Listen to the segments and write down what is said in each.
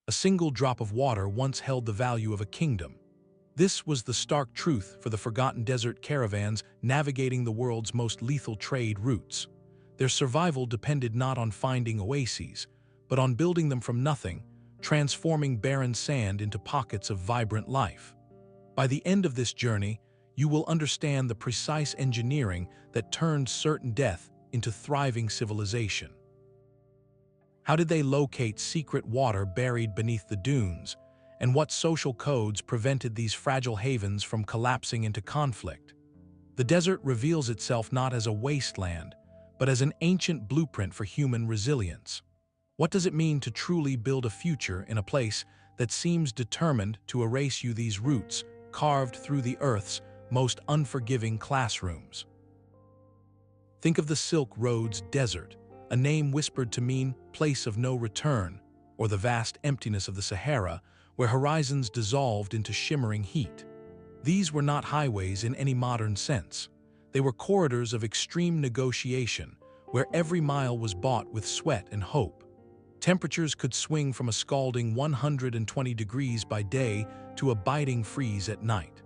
A single drop of water once held the value of a kingdom. This was the stark truth for the forgotten desert caravans navigating the world's most lethal trade routes. Their survival depended not on finding oases, but on building them from nothing, transforming barren sand into pockets of vibrant life. By the end of this journey, you will understand the precise engineering that turned certain death into thriving civilization. How did they locate secret water buried beneath the dunes, and what social codes prevented these fragile havens from collapsing into conflict? The desert reveals itself not as a wasteland, but as an ancient blueprint for human resilience. What does it mean to truly build a future in a place that seems determined to erase you these roots carved through the Earth's most unforgiving classrooms? Think of the Silk Road's desert, a name whispered to mean place of no return, or the vast emptiness of the Sahara, where horizons dissolved into shimmering heat. These were not highways in any modern sense. They were corridors of extreme negotiation, where every mile was bought with sweat and hope. Temperatures could swing from a scalding 120 degrees by day to a biting freeze at night.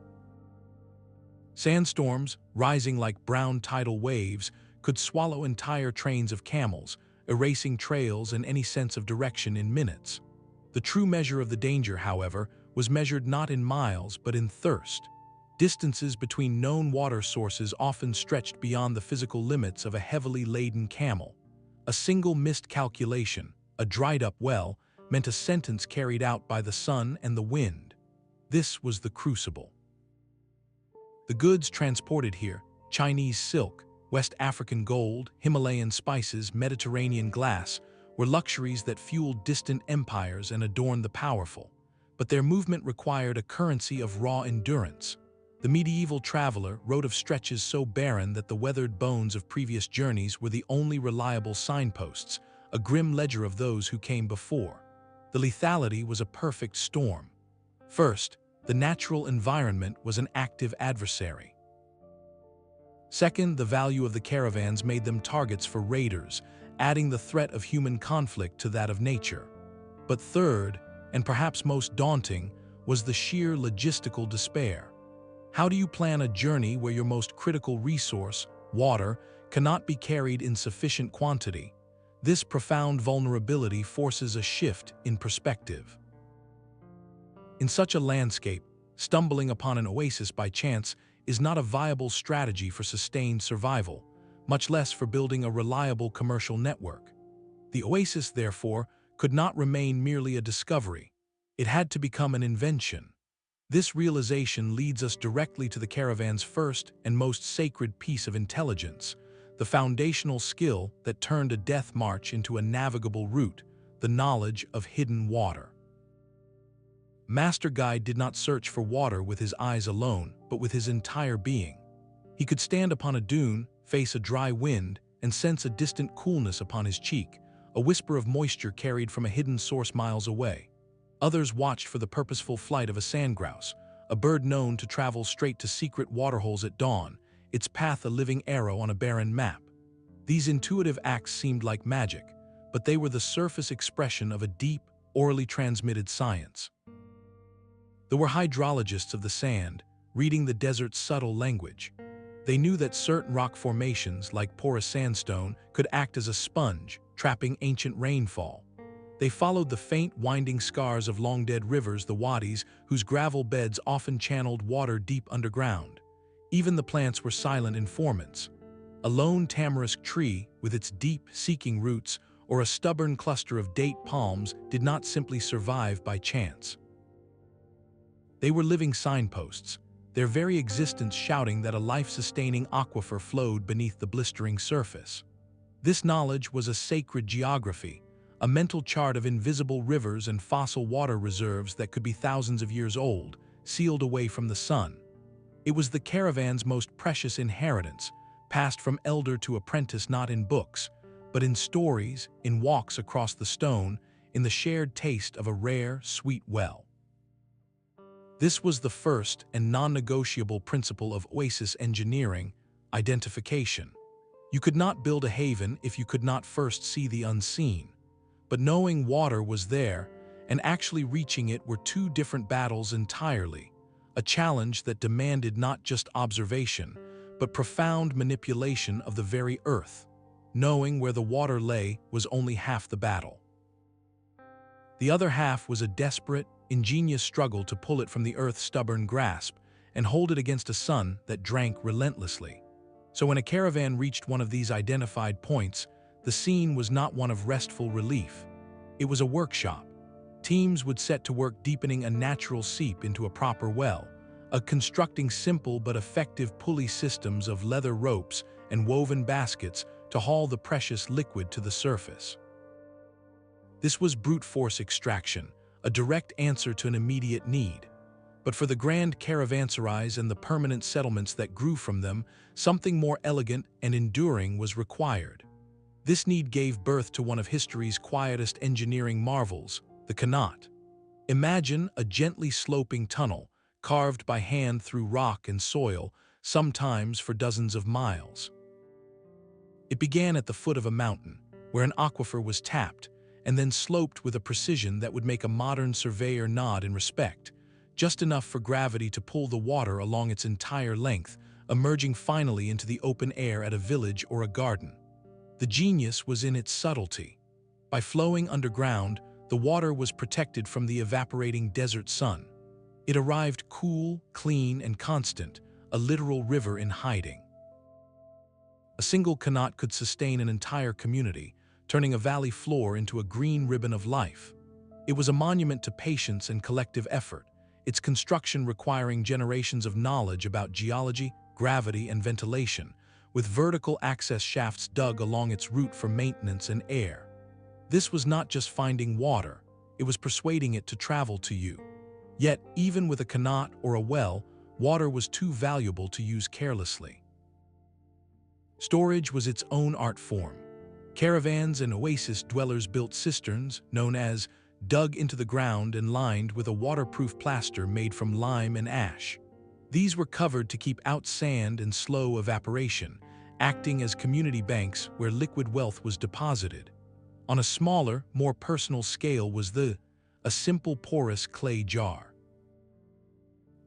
Sandstorms, rising like brown tidal waves, could swallow entire trains of camels, erasing trails and any sense of direction in minutes. The true measure of the danger, however, was measured not in miles but in thirst. Distances between known water sources often stretched beyond the physical limits of a heavily laden camel. A single missed calculation, a dried-up well, meant a sentence carried out by the sun and the wind. This was the crucible. The goods transported here, Chinese silk, West African gold, Himalayan spices, Mediterranean glass, were luxuries that fueled distant empires and adorned the powerful. But their movement required a currency of raw endurance. The medieval traveler wrote of stretches so barren that the weathered bones of previous journeys were the only reliable signposts, a grim ledger of those who came before. The lethality was a perfect storm. First, the natural environment was an active adversary. Second, the value of the caravans made them targets for raiders, adding the threat of human conflict to that of nature. But third, and perhaps most daunting, was the sheer logistical despair. How do you plan a journey where your most critical resource, water, cannot be carried in sufficient quantity? This profound vulnerability forces a shift in perspective. In such a landscape, stumbling upon an oasis by chance is not a viable strategy for sustained survival, much less for building a reliable commercial network. The oasis, therefore, could not remain merely a discovery. It had to become an invention. This realization leads us directly to the caravan's first and most sacred piece of intelligence, the foundational skill that turned a death march into a navigable route, the knowledge of hidden water. Master Guide did not search for water with his eyes alone, but with his entire being. He could stand upon a dune, face a dry wind, and sense a distant coolness upon his cheek, a whisper of moisture carried from a hidden source miles away. Others watched for the purposeful flight of a sandgrouse, a bird known to travel straight to secret waterholes at dawn, its path a living arrow on a barren map. These intuitive acts seemed like magic, but they were the surface expression of a deep, orally transmitted science. There were hydrologists of the sand, reading the desert's subtle language. They knew that certain rock formations, like porous sandstone, could act as a sponge, trapping ancient rainfall. They followed the faint, winding scars of long-dead rivers, the wadis, whose gravel beds often channeled water deep underground. Even the plants were silent informants. A lone tamarisk tree, with its deep, seeking roots, or a stubborn cluster of date palms did not simply survive by chance. They were living signposts, their very existence shouting that a life-sustaining aquifer flowed beneath the blistering surface. This knowledge was a sacred geography, a mental chart of invisible rivers and fossil water reserves that could be thousands of years old, sealed away from the sun. It was the caravan's most precious inheritance, passed from elder to apprentice not in books, but in stories, in walks across the stone, in the shared taste of a rare, sweet well. This was the first and non-negotiable principle of Oasis engineering, identification. You could not build a haven if you could not first see the unseen. But knowing water was there, and actually reaching it were two different battles entirely, a challenge that demanded not just observation, but profound manipulation of the very earth. Knowing where the water lay was only half the battle. The other half was a desperate, ingenious struggle to pull it from the earth's stubborn grasp and hold it against a sun that drank relentlessly. So when a caravan reached one of these identified points, the scene was not one of restful relief. It was a workshop. Teams would set to work deepening a natural seep into a proper well, constructing simple but effective pulley systems of leather ropes and woven baskets to haul the precious liquid to the surface. This was brute force extraction, a direct answer to an immediate need. But for the grand caravanserais and the permanent settlements that grew from them, something more elegant and enduring was required. This need gave birth to one of history's quietest engineering marvels, the qanat. Imagine a gently sloping tunnel, carved by hand through rock and soil, sometimes for dozens of miles. It began at the foot of a mountain, where an aquifer was tapped, and then sloped with a precision that would make a modern surveyor nod in respect, just enough for gravity to pull the water along its entire length, emerging finally into the open air at a village or a garden. The genius was in its subtlety. By flowing underground, the water was protected from the evaporating desert sun. It arrived cool, clean, and constant, a literal river in hiding. A single qanat could sustain an entire community, turning a valley floor into a green ribbon of life. It was a monument to patience and collective effort, its construction requiring generations of knowledge about geology, gravity, and ventilation, with vertical access shafts dug along its route for maintenance and air. This was not just finding water, it was persuading it to travel to you. Yet, even with a qanat or a well, water was too valuable to use carelessly. Storage was its own art form. Caravans and oasis dwellers built cisterns, known as dug into the ground and lined with a waterproof plaster made from lime and ash. These were covered to keep out sand and slow evaporation, acting as community banks where liquid wealth was deposited. On a smaller, more personal scale was a simple porous clay jar.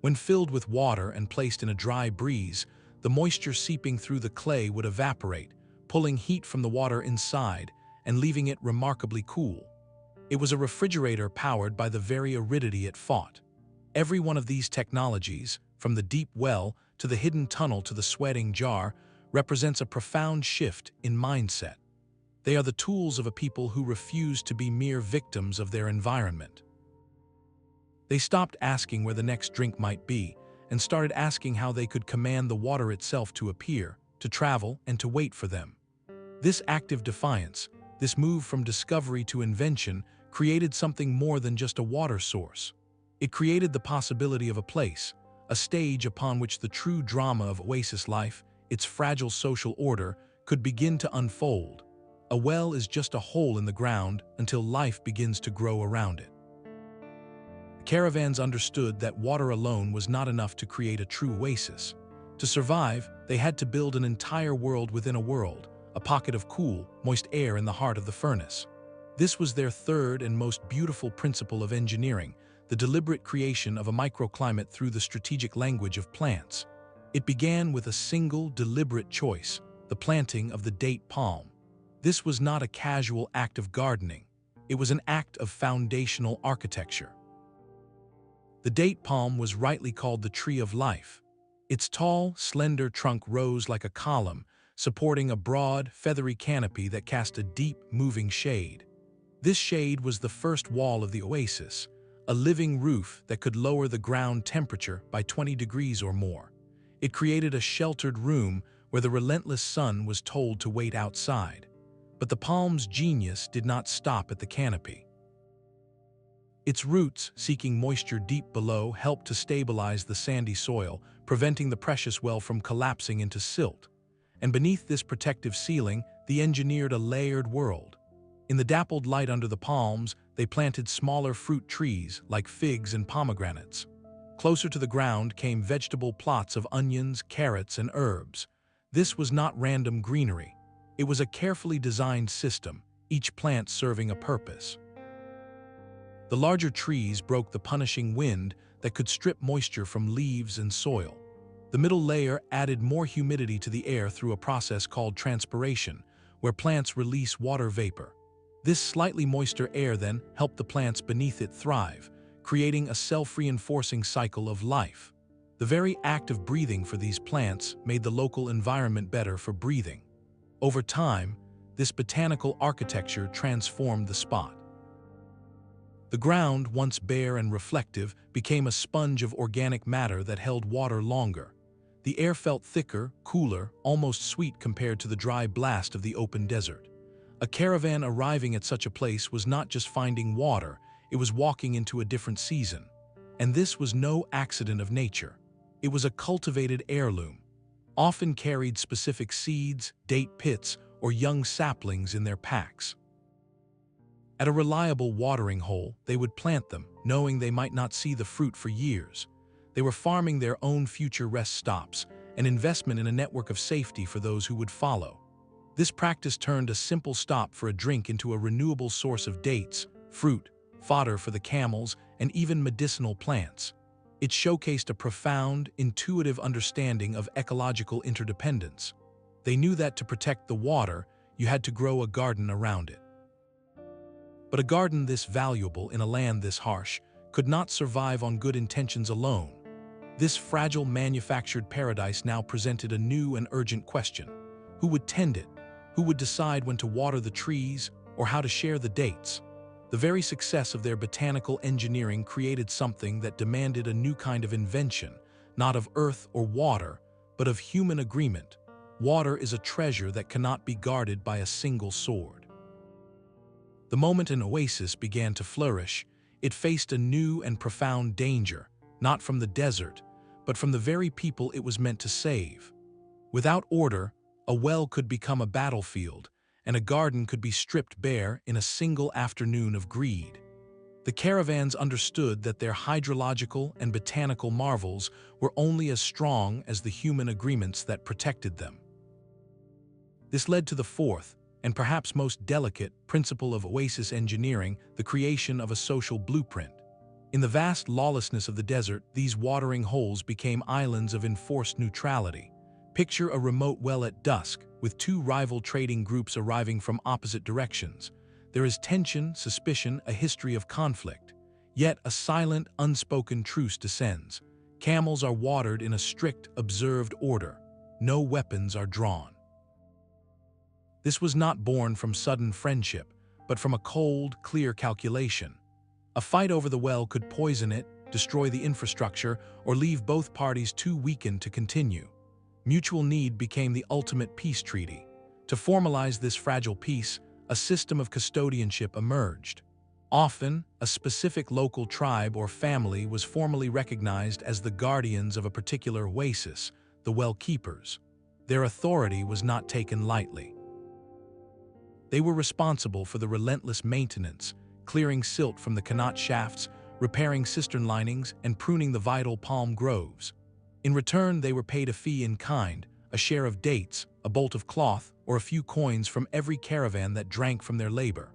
When filled with water and placed in a dry breeze, the moisture seeping through the clay would evaporate, pulling heat from the water inside and leaving it remarkably cool. It was a refrigerator powered by the very aridity it fought. Every one of these technologies, from the deep well to the hidden tunnel to the sweating jar, represents a profound shift in mindset. They are the tools of a people who refuse to be mere victims of their environment. They stopped asking where the next drink might be and started asking how they could command the water itself to appear, to travel, and to wait for them. This active defiance, this move from discovery to invention, created something more than just a water source. It created the possibility of a place, a stage upon which the true drama of oasis life, its fragile social order, could begin to unfold. A well is just a hole in the ground until life begins to grow around it. The caravans understood that water alone was not enough to create a true oasis. To survive, they had to build an entire world within a world, a pocket of cool, moist air in the heart of the furnace. This was their third and most beautiful principle of engineering, the deliberate creation of a microclimate through the strategic language of plants. It began with a single, deliberate choice, the planting of the date palm. This was not a casual act of gardening. It was an act of foundational architecture. The date palm was rightly called the tree of life. Its tall, slender trunk rose like a column, supporting a broad, feathery canopy that cast a deep, moving shade. This shade was the first wall of the oasis, a living roof that could lower the ground temperature by 20 degrees or more. It created a sheltered room where the relentless sun was told to wait outside. But the palm's genius did not stop at the canopy. Its roots, seeking moisture deep below, helped to stabilize the sandy soil, preventing the precious well from collapsing into silt. And beneath this protective ceiling, they engineered a layered world. In the dappled light under the palms, they planted smaller fruit trees like figs and pomegranates. Closer to the ground came vegetable plots of onions, carrots, and herbs. This was not random greenery. It was a carefully designed system, each plant serving a purpose. The larger trees broke the punishing wind that could strip moisture from leaves and soil. The middle layer added more humidity to the air through a process called transpiration, where plants release water vapor. This slightly moister air then helped the plants beneath it thrive, creating a self-reinforcing cycle of life. The very act of breathing for these plants made the local environment better for breathing. Over time, this botanical architecture transformed the spot. The ground, once bare and reflective, became a sponge of organic matter that held water longer. The air felt thicker, cooler, almost sweet compared to the dry blast of the open desert. A caravan arriving at such a place was not just finding water, it was walking into a different season. And this was no accident of nature. It was a cultivated heirloom, often carried specific seeds, date pits, or young saplings in their packs. At a reliable watering hole, they would plant them, knowing they might not see the fruit for years. They were farming their own future rest stops, an investment in a network of safety for those who would follow. This practice turned a simple stop for a drink into a renewable source of dates, fruit, fodder for the camels, and even medicinal plants. It showcased a profound, intuitive understanding of ecological interdependence. They knew that to protect the water, you had to grow a garden around it. But a garden this valuable in a land this harsh could not survive on good intentions alone. This fragile manufactured paradise now presented a new and urgent question. Who would tend it? Who would decide when to water the trees or how to share the dates? The very success of their botanical engineering created something that demanded a new kind of invention, not of earth or water, but of human agreement. Water is a treasure that cannot be guarded by a single sword. The moment an oasis began to flourish, it faced a new and profound danger, not from the desert, but from the very people it was meant to save. Without order, a well could become a battlefield, and a garden could be stripped bare in a single afternoon of greed. The caravans understood that their hydrological and botanical marvels were only as strong as the human agreements that protected them. This led to the fourth, and perhaps most delicate, principle of oasis engineering, the creation of a social blueprint. In the vast lawlessness of the desert, these watering holes became islands of enforced neutrality. Picture a remote well at dusk, with two rival trading groups arriving from opposite directions. There is tension, suspicion, a history of conflict. Yet a silent, unspoken truce descends. Camels are watered in a strict, observed order. No weapons are drawn. This was not born from sudden friendship, but from a cold, clear calculation. A fight over the well could poison it, destroy the infrastructure, or leave both parties too weakened to continue. Mutual need became the ultimate peace treaty. To formalize this fragile peace, a system of custodianship emerged. Often, a specific local tribe or family was formally recognized as the guardians of a particular oasis, the well keepers. Their authority was not taken lightly. They were responsible for the relentless maintenance, clearing silt from the qanat shafts, repairing cistern linings, and pruning the vital palm groves. In return, they were paid a fee in kind, a share of dates, a bolt of cloth, or a few coins from every caravan that drank from their labor.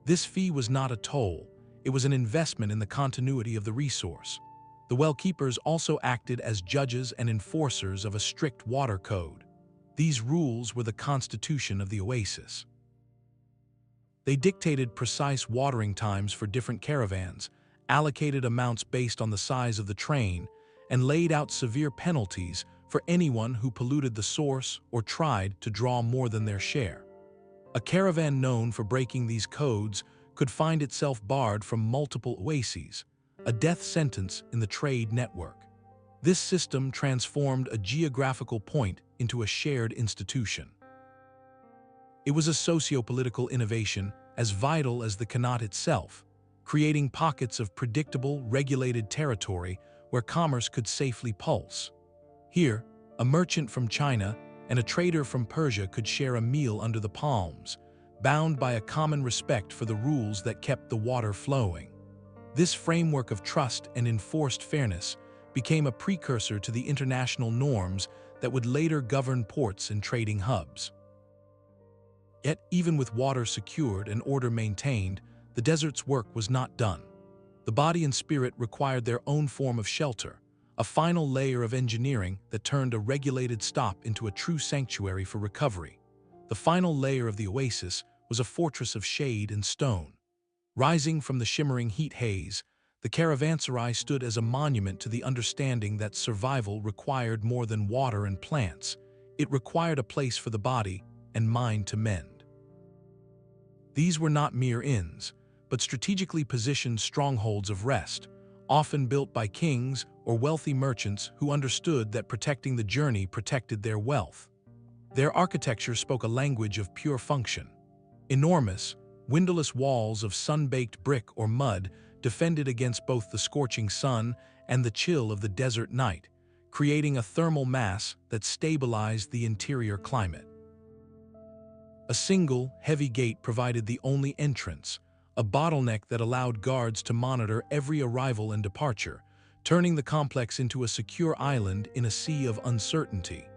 This fee was not a toll, it was an investment in the continuity of the resource. The well keepers also acted as judges and enforcers of a strict water code. These rules were the constitution of the oasis. They dictated precise watering times for different caravans, allocated amounts based on the size of the train, and laid out severe penalties for anyone who polluted the source or tried to draw more than their share. A caravan known for breaking these codes could find itself barred from multiple oases, a death sentence in the trade network. This system transformed a geographical point into a shared institution. It was a socio-political innovation as vital as the qanat itself, creating pockets of predictable, regulated territory where commerce could safely pulse. Here, a merchant from China and a trader from Persia could share a meal under the palms, bound by a common respect for the rules that kept the water flowing. This framework of trust and enforced fairness became a precursor to the international norms that would later govern ports and trading hubs. Yet, even with water secured and order maintained, the desert's work was not done. The body and spirit required their own form of shelter, a final layer of engineering that turned a regulated stop into a true sanctuary for recovery. The final layer of the oasis was a fortress of shade and stone. Rising from the shimmering heat haze, the Caravanserai stood as a monument to the understanding that survival required more than water and plants. It required a place for the body and mind to mend. These were not mere inns, but strategically positioned strongholds of rest, often built by kings or wealthy merchants who understood that protecting the journey protected their wealth. Their architecture spoke a language of pure function. Enormous, windowless walls of sun-baked brick or mud defended against both the scorching sun and the chill of the desert night, creating a thermal mass that stabilized the interior climate. A single, heavy gate provided the only entrance, a bottleneck that allowed guards to monitor every arrival and departure, turning the complex into a secure island in a sea of uncertainty.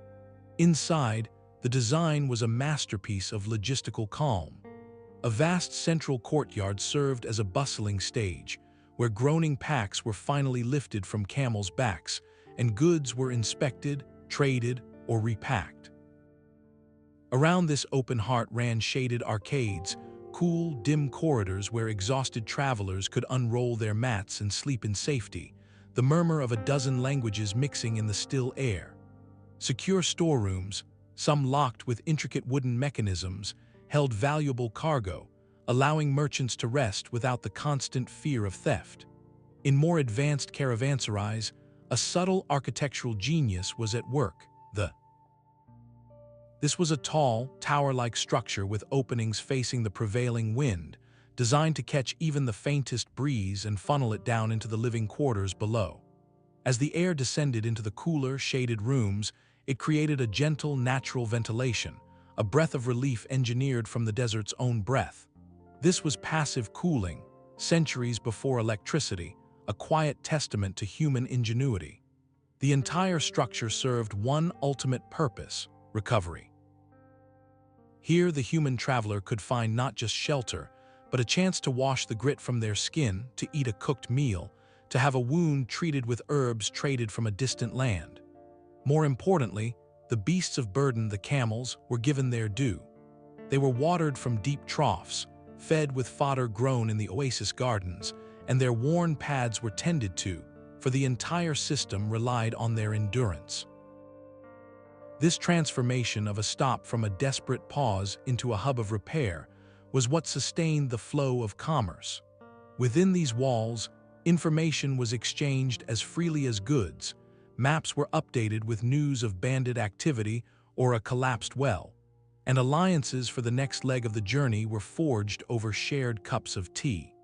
Inside, the design was a masterpiece of logistical calm. A vast central courtyard served as a bustling stage, where groaning packs were finally lifted from camels' backs, and goods were inspected, traded, or repacked. Around this open heart ran shaded arcades, cool, dim corridors where exhausted travelers could unroll their mats and sleep in safety, the murmur of a dozen languages mixing in the still air. Secure storerooms, some locked with intricate wooden mechanisms, held valuable cargo, allowing merchants to rest without the constant fear of theft. In more advanced caravanserais, a subtle architectural genius was at work. This was a tall, tower-like structure with openings facing the prevailing wind, designed to catch even the faintest breeze and funnel it down into the living quarters below. As the air descended into the cooler, shaded rooms, it created a gentle, natural ventilation, a breath of relief engineered from the desert's own breath. This was passive cooling, centuries before electricity, a quiet testament to human ingenuity. The entire structure served one ultimate purpose: recovery. Here, the human traveler could find not just shelter, but a chance to wash the grit from their skin, to eat a cooked meal, to have a wound treated with herbs traded from a distant land. More importantly, the beasts of burden, the camels, were given their due. They were watered from deep troughs, fed with fodder grown in the oasis gardens, and their worn pads were tended to, for the entire system relied on their endurance. This transformation of a stop from a desperate pause into a hub of repair was what sustained the flow of commerce. Within these walls, information was exchanged as freely as goods. Maps were updated with news of bandit activity or a collapsed well, and alliances for the next leg of the journey were forged over shared cups of tea.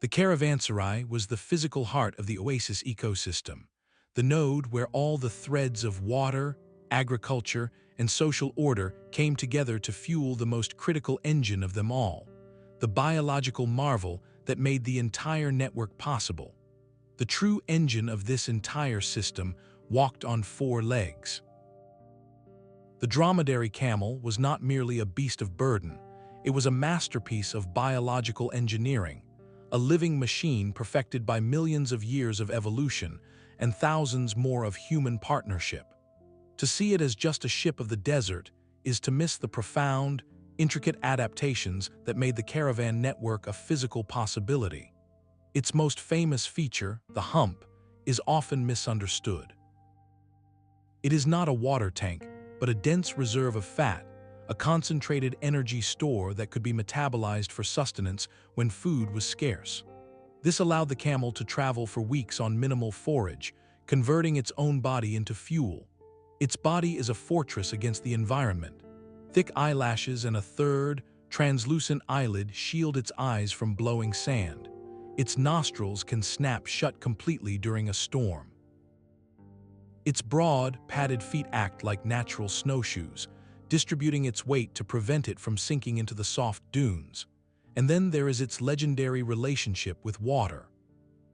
The Caravanserai was the physical heart of the Oasis ecosystem, the node where all the threads of water, agriculture, and social order came together to fuel the most critical engine of them all, the biological marvel that made the entire network possible. The true engine of this entire system walked on four legs. The dromedary camel was not merely a beast of burden, it was a masterpiece of biological engineering, a living machine perfected by millions of years of evolution and thousands more of human partnership. To see it as just a ship of the desert is to miss the profound, intricate adaptations that made the caravan network a physical possibility. Its most famous feature, the hump, is often misunderstood. It is not a water tank, but a dense reserve of fat, a concentrated energy store that could be metabolized for sustenance when food was scarce. This allowed the camel to travel for weeks on minimal forage, converting its own body into fuel. Its body is a fortress against the environment. Thick eyelashes and a third, translucent eyelid shield its eyes from blowing sand. Its nostrils can snap shut completely during a storm. Its broad, padded feet act like natural snowshoes, distributing its weight to prevent it from sinking into the soft dunes. And then there is its legendary relationship with water.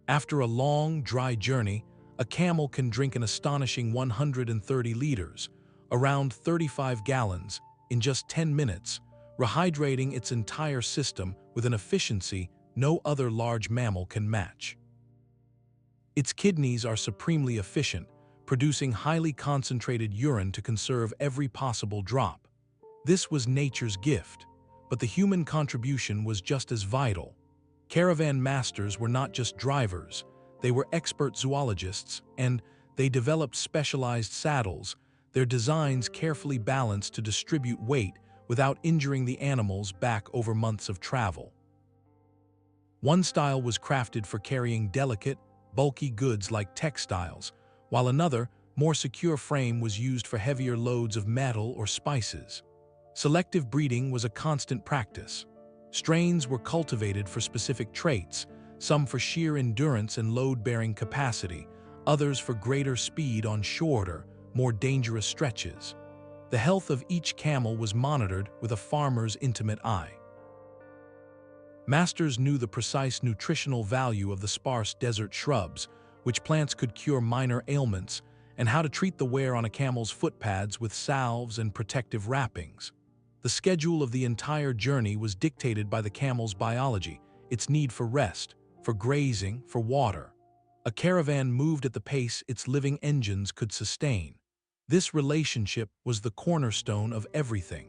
After a long, dry journey, a camel can drink an astonishing 130 liters, around 35 gallons, in just 10 minutes, rehydrating its entire system with an efficiency no other large mammal can match. Its kidneys are supremely efficient, producing highly concentrated urine to conserve every possible drop. This was nature's gift, but the human contribution was just as vital. Caravan masters were not just drivers, they were expert zoologists, and they developed specialized saddles, their designs carefully balanced to distribute weight without injuring the animals back over months of travel. One style was crafted for carrying delicate, bulky goods like textiles, while another, more secure frame was used for heavier loads of metal or spices. Selective breeding was a constant practice. Strains were cultivated for specific traits, some for sheer endurance and load-bearing capacity, others for greater speed on shorter, more dangerous stretches. The health of each camel was monitored with a farmer's intimate eye. Masters knew the precise nutritional value of the sparse desert shrubs, which plants could cure minor ailments, and how to treat the wear on a camel's footpads with salves and protective wrappings. The schedule of the entire journey was dictated by the camel's biology, its need for rest, for grazing, for water. A caravan moved at the pace its living engines could sustain. This relationship was the cornerstone of everything.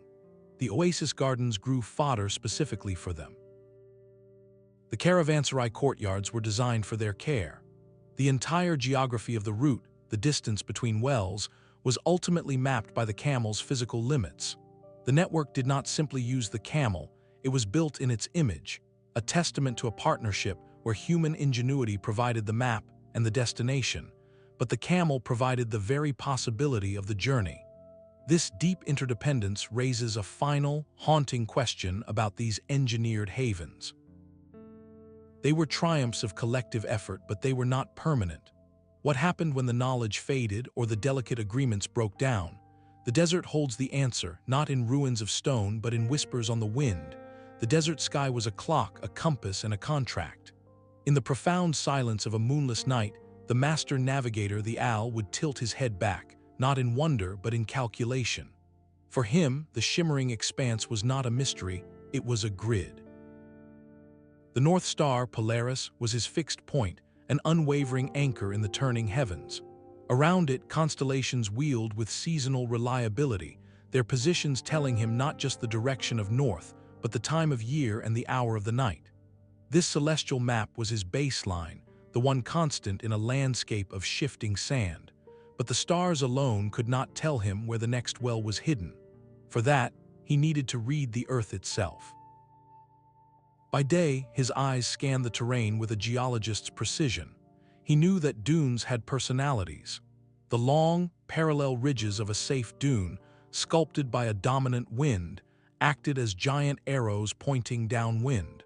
The Oasis gardens grew fodder specifically for them. The Caravanserai courtyards were designed for their care. The entire geography of the route, the distance between wells, was ultimately mapped by the camel's physical limits. The network did not simply use the camel, it was built in its image, a testament to a partnership where human ingenuity provided the map and the destination, but the camel provided the very possibility of the journey. This deep interdependence raises a final, haunting question about these engineered havens. They were triumphs of collective effort, but they were not permanent. What happened when the knowledge faded or the delicate agreements broke down? The desert holds the answer, not in ruins of stone, but in whispers on the wind. The desert sky was a clock, a compass, and a contract. In the profound silence of a moonless night, the master navigator, the owl, would tilt his head back, not in wonder, but in calculation. For him, the shimmering expanse was not a mystery, it was a grid. The North Star, Polaris, was his fixed point, an unwavering anchor in the turning heavens. Around it, constellations wheeled with seasonal reliability, their positions telling him not just the direction of north, but the time of year and the hour of the night. This celestial map was his baseline, the one constant in a landscape of shifting sand. But the stars alone could not tell him where the next well was hidden. For that, he needed to read the earth itself. By day, his eyes scanned the terrain with a geologist's precision. He knew that dunes had personalities. The long, parallel ridges of a safe dune, sculpted by a dominant wind, acted as giant arrows pointing downwind.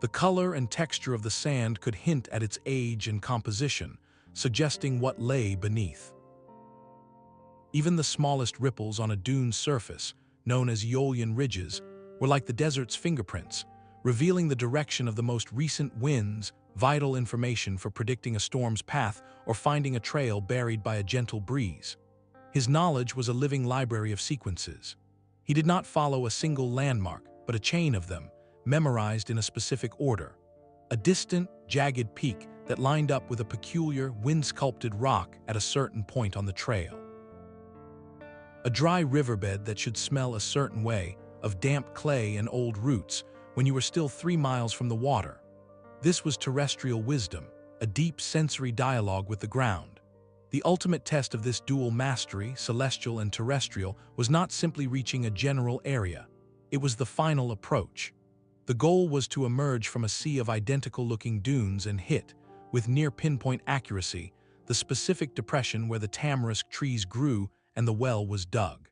The color and texture of the sand could hint at its age and composition, suggesting what lay beneath. Even the smallest ripples on a dune's surface, known as Aeolian ridges, were like the desert's fingerprints, revealing the direction of the most recent winds, vital information for predicting a storm's path or finding a trail buried by a gentle breeze. His knowledge was a living library of sequences. He did not follow a single landmark, but a chain of them, memorized in a specific order. A distant, jagged peak that lined up with a peculiar, wind-sculpted rock at a certain point on the trail. A dry riverbed that should smell a certain way, of damp clay and old roots, when you were still 3 miles from the water. This was terrestrial wisdom, a deep sensory dialogue with the ground. The ultimate test of this dual mastery, celestial and terrestrial, was not simply reaching a general area. It was the final approach. The goal was to emerge from a sea of identical-looking dunes and hit, with near-pinpoint accuracy, the specific depression where the tamarisk trees grew and the well was dug.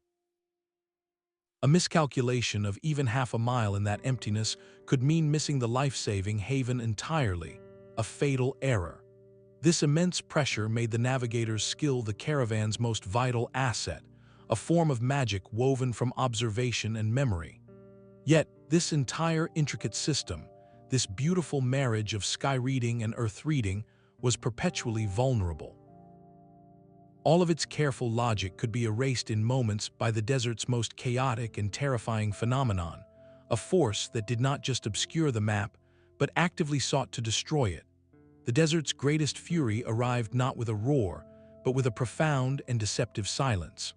A miscalculation of even half a mile in that emptiness could mean missing the life-saving haven entirely, a fatal error. This immense pressure made the navigator's skill the caravan's most vital asset, a form of magic woven from observation and memory. Yet, this entire intricate system, this beautiful marriage of sky reading and earth reading, was perpetually vulnerable. All of its careful logic could be erased in moments by the desert's most chaotic and terrifying phenomenon, a force that did not just obscure the map, but but actively sought to destroy it. The desert's greatest fury arrived not with a roar, but with a profound and deceptive silence.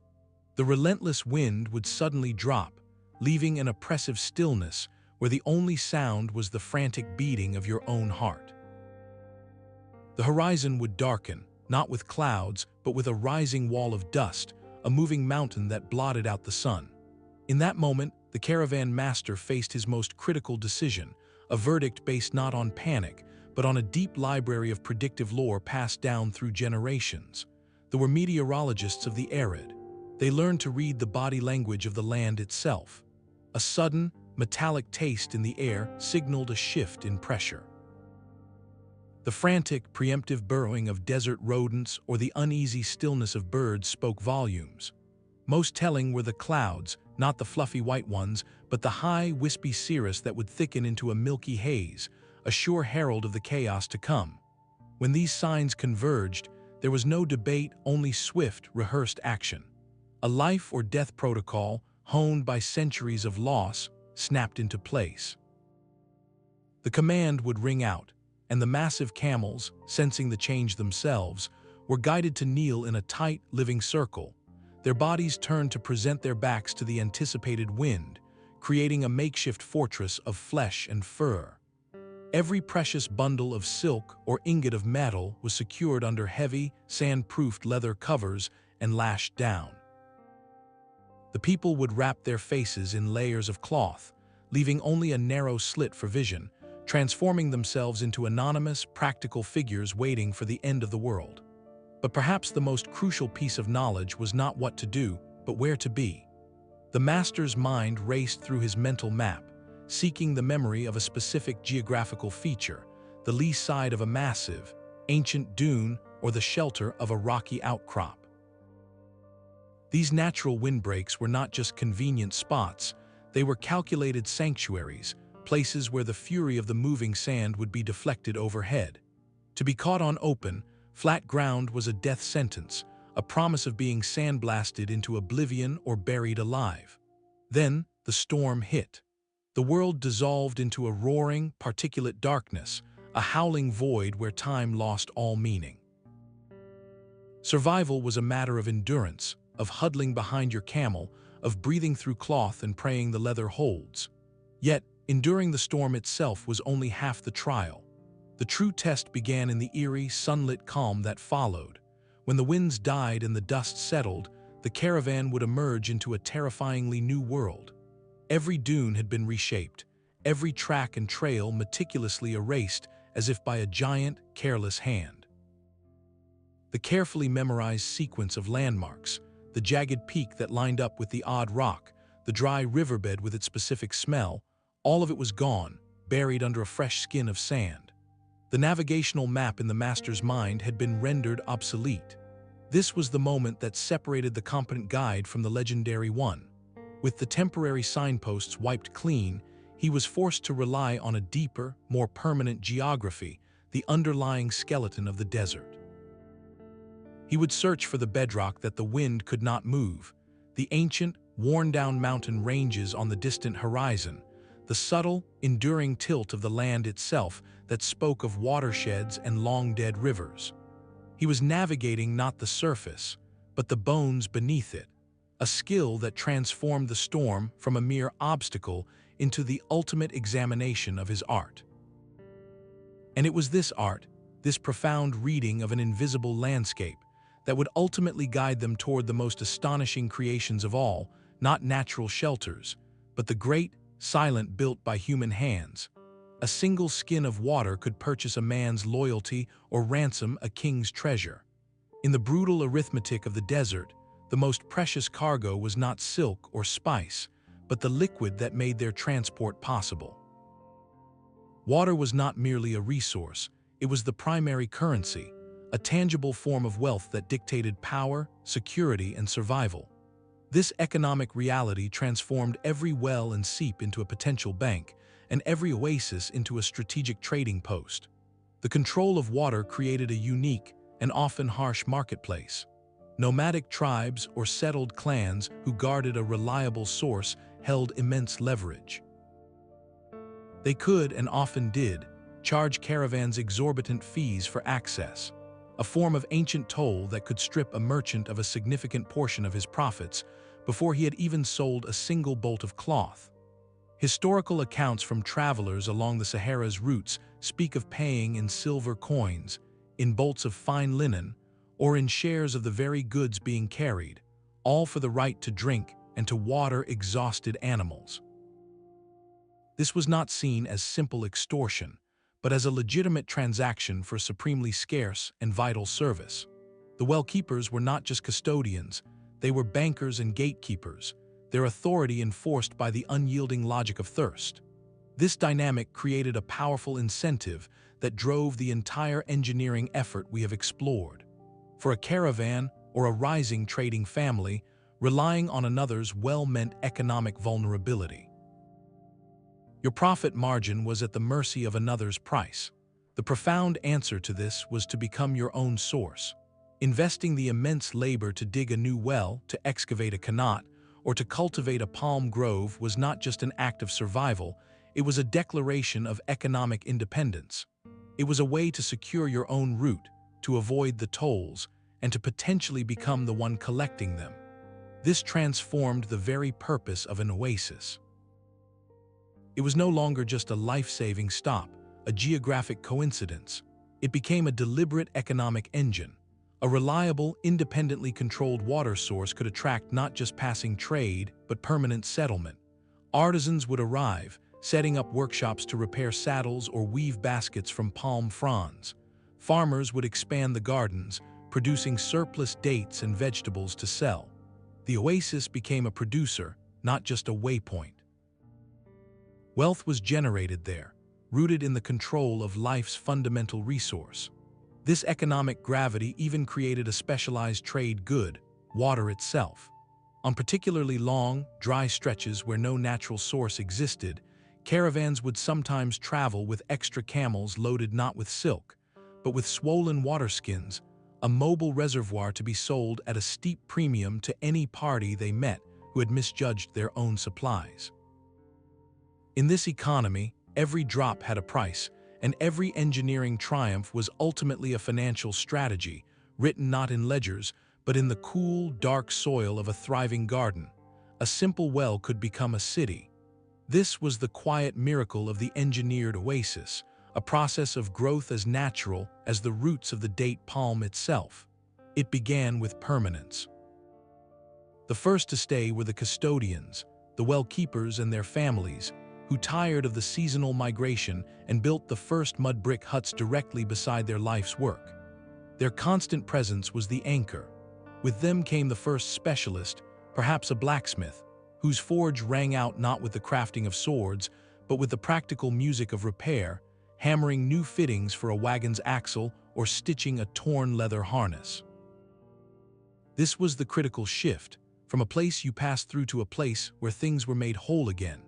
The relentless wind would suddenly drop, leaving an oppressive stillness where the only sound was the frantic beating of your own heart. The horizon would darken, not with clouds, but with a rising wall of dust, a moving mountain that blotted out the sun. In that moment, the caravan master faced his most critical decision, a verdict based not on panic, but on a deep library of predictive lore passed down through generations. They were meteorologists of the arid. They learned to read the body language of the land itself. A sudden, metallic taste in the air signaled a shift in pressure. The frantic, preemptive burrowing of desert rodents or the uneasy stillness of birds spoke volumes. Most telling were the clouds, not the fluffy white ones, but the high, wispy cirrus that would thicken into a milky haze, a sure herald of the chaos to come. When these signs converged, there was no debate, only swift, rehearsed action. A life or death protocol, honed by centuries of loss, snapped into place. The command would ring out, and the massive camels, sensing the change themselves, were guided to kneel in a tight, living circle. Their bodies turned to present their backs to the anticipated wind, creating a makeshift fortress of flesh and fur. Every precious bundle of silk or ingot of metal was secured under heavy, sand-proofed leather covers and lashed down. The people would wrap their faces in layers of cloth, leaving only a narrow slit for vision, transforming themselves into anonymous, practical figures waiting for the end of the world. But perhaps the most crucial piece of knowledge was not what to do, but where to be. The master's mind raced through his mental map, seeking the memory of a specific geographical feature, the lee side of a massive, ancient dune or the shelter of a rocky outcrop. These natural windbreaks were not just convenient spots, they were calculated sanctuaries, places where the fury of the moving sand would be deflected overhead. To be caught on open, flat ground was a death sentence, a promise of being sandblasted into oblivion or buried alive. Then the storm hit. The world dissolved into a roaring, particulate darkness, a howling void where time lost all meaning. Survival was a matter of endurance, of huddling behind your camel, of breathing through cloth and praying the leather holds. Yet, enduring the storm itself was only half the trial. The true test began in the eerie, sunlit calm that followed. When the winds died and the dust settled, the caravan would emerge into a terrifyingly new world. Every dune had been reshaped, every track and trail meticulously erased as if by a giant, careless hand. The carefully memorized sequence of landmarks, the jagged peak that lined up with the odd rock, the dry riverbed with its specific smell, all of it was gone, buried under a fresh skin of sand. The navigational map in the master's mind had been rendered obsolete. This was the moment that separated the competent guide from the legendary one. With the temporary signposts wiped clean, he was forced to rely on a deeper, more permanent geography, the underlying skeleton of the desert. He would search for the bedrock that the wind could not move, the ancient, worn-down mountain ranges on the distant horizon, the subtle, enduring tilt of the land itself that spoke of watersheds and long-dead rivers. He was navigating not the surface, but the bones beneath it, a skill that transformed the storm from a mere obstacle into the ultimate examination of his art. And it was this art, this profound reading of an invisible landscape, that would ultimately guide them toward the most astonishing creations of all, not natural shelters, but the great, silent built by human hands. A single skin of water could purchase a man's loyalty or ransom a king's treasure. In the brutal arithmetic of the desert, the most precious cargo was not silk or spice, but the liquid that made their transport possible. Water was not merely a resource, it was the primary currency, a tangible form of wealth that dictated power, security, and survival. This economic reality transformed every well and seep into a potential bank, and every oasis into a strategic trading post. The control of water created a unique and often harsh marketplace. Nomadic tribes or settled clans who guarded a reliable source held immense leverage. They could, and often did, charge caravans exorbitant fees for access, a form of ancient toll that could strip a merchant of a significant portion of his profits before he had even sold a single bolt of cloth. Historical accounts from travelers along the Sahara's routes speak of paying in silver coins, in bolts of fine linen, or in shares of the very goods being carried, all for the right to drink and to water exhausted animals. This was not seen as simple extortion, but as a legitimate transaction for a supremely scarce and vital service. The well-keepers were not just custodians, they were bankers and gatekeepers, their authority enforced by the unyielding logic of thirst. This dynamic created a powerful incentive that drove the entire engineering effort we have explored. For a caravan or a rising trading family, relying on another's well-meant economic vulnerability. Your profit margin was at the mercy of another's price. The profound answer to this was to become your own source. Investing the immense labor to dig a new well, to excavate a qanat, or to cultivate a palm grove was not just an act of survival, it was a declaration of economic independence. It was a way to secure your own route, to avoid the tolls, and to potentially become the one collecting them. This transformed the very purpose of an oasis. It was no longer just a life-saving stop, a geographic coincidence. It became a deliberate economic engine. A reliable, independently controlled water source could attract not just passing trade, but permanent settlement. Artisans would arrive, setting up workshops to repair saddles or weave baskets from palm fronds. Farmers would expand the gardens, producing surplus dates and vegetables to sell. The oasis became a producer, not just a waypoint. Wealth was generated there, rooted in the control of life's fundamental resource. This economic gravity even created a specialized trade good, water itself. On particularly long, dry stretches where no natural source existed, caravans would sometimes travel with extra camels loaded not with silk, but with swollen waterskins, a mobile reservoir to be sold at a steep premium to any party they met who had misjudged their own supplies. In this economy, every drop had a price, and every engineering triumph was ultimately a financial strategy, written not in ledgers, but in the cool, dark soil of a thriving garden. A simple well could become a city. This was the quiet miracle of the engineered oasis, a process of growth as natural as the roots of the date palm itself. It began with permanence. The first to stay were the custodians, the well-keepers and their families, who tired of the seasonal migration and built the first mud brick huts directly beside their life's work. Their constant presence was the anchor. With them came the first specialist, perhaps a blacksmith, whose forge rang out not with the crafting of swords, but with the practical music of repair, hammering new fittings for a wagon's axle or stitching a torn leather harness. This was the critical shift, from a place you passed through to a place where things were made whole again.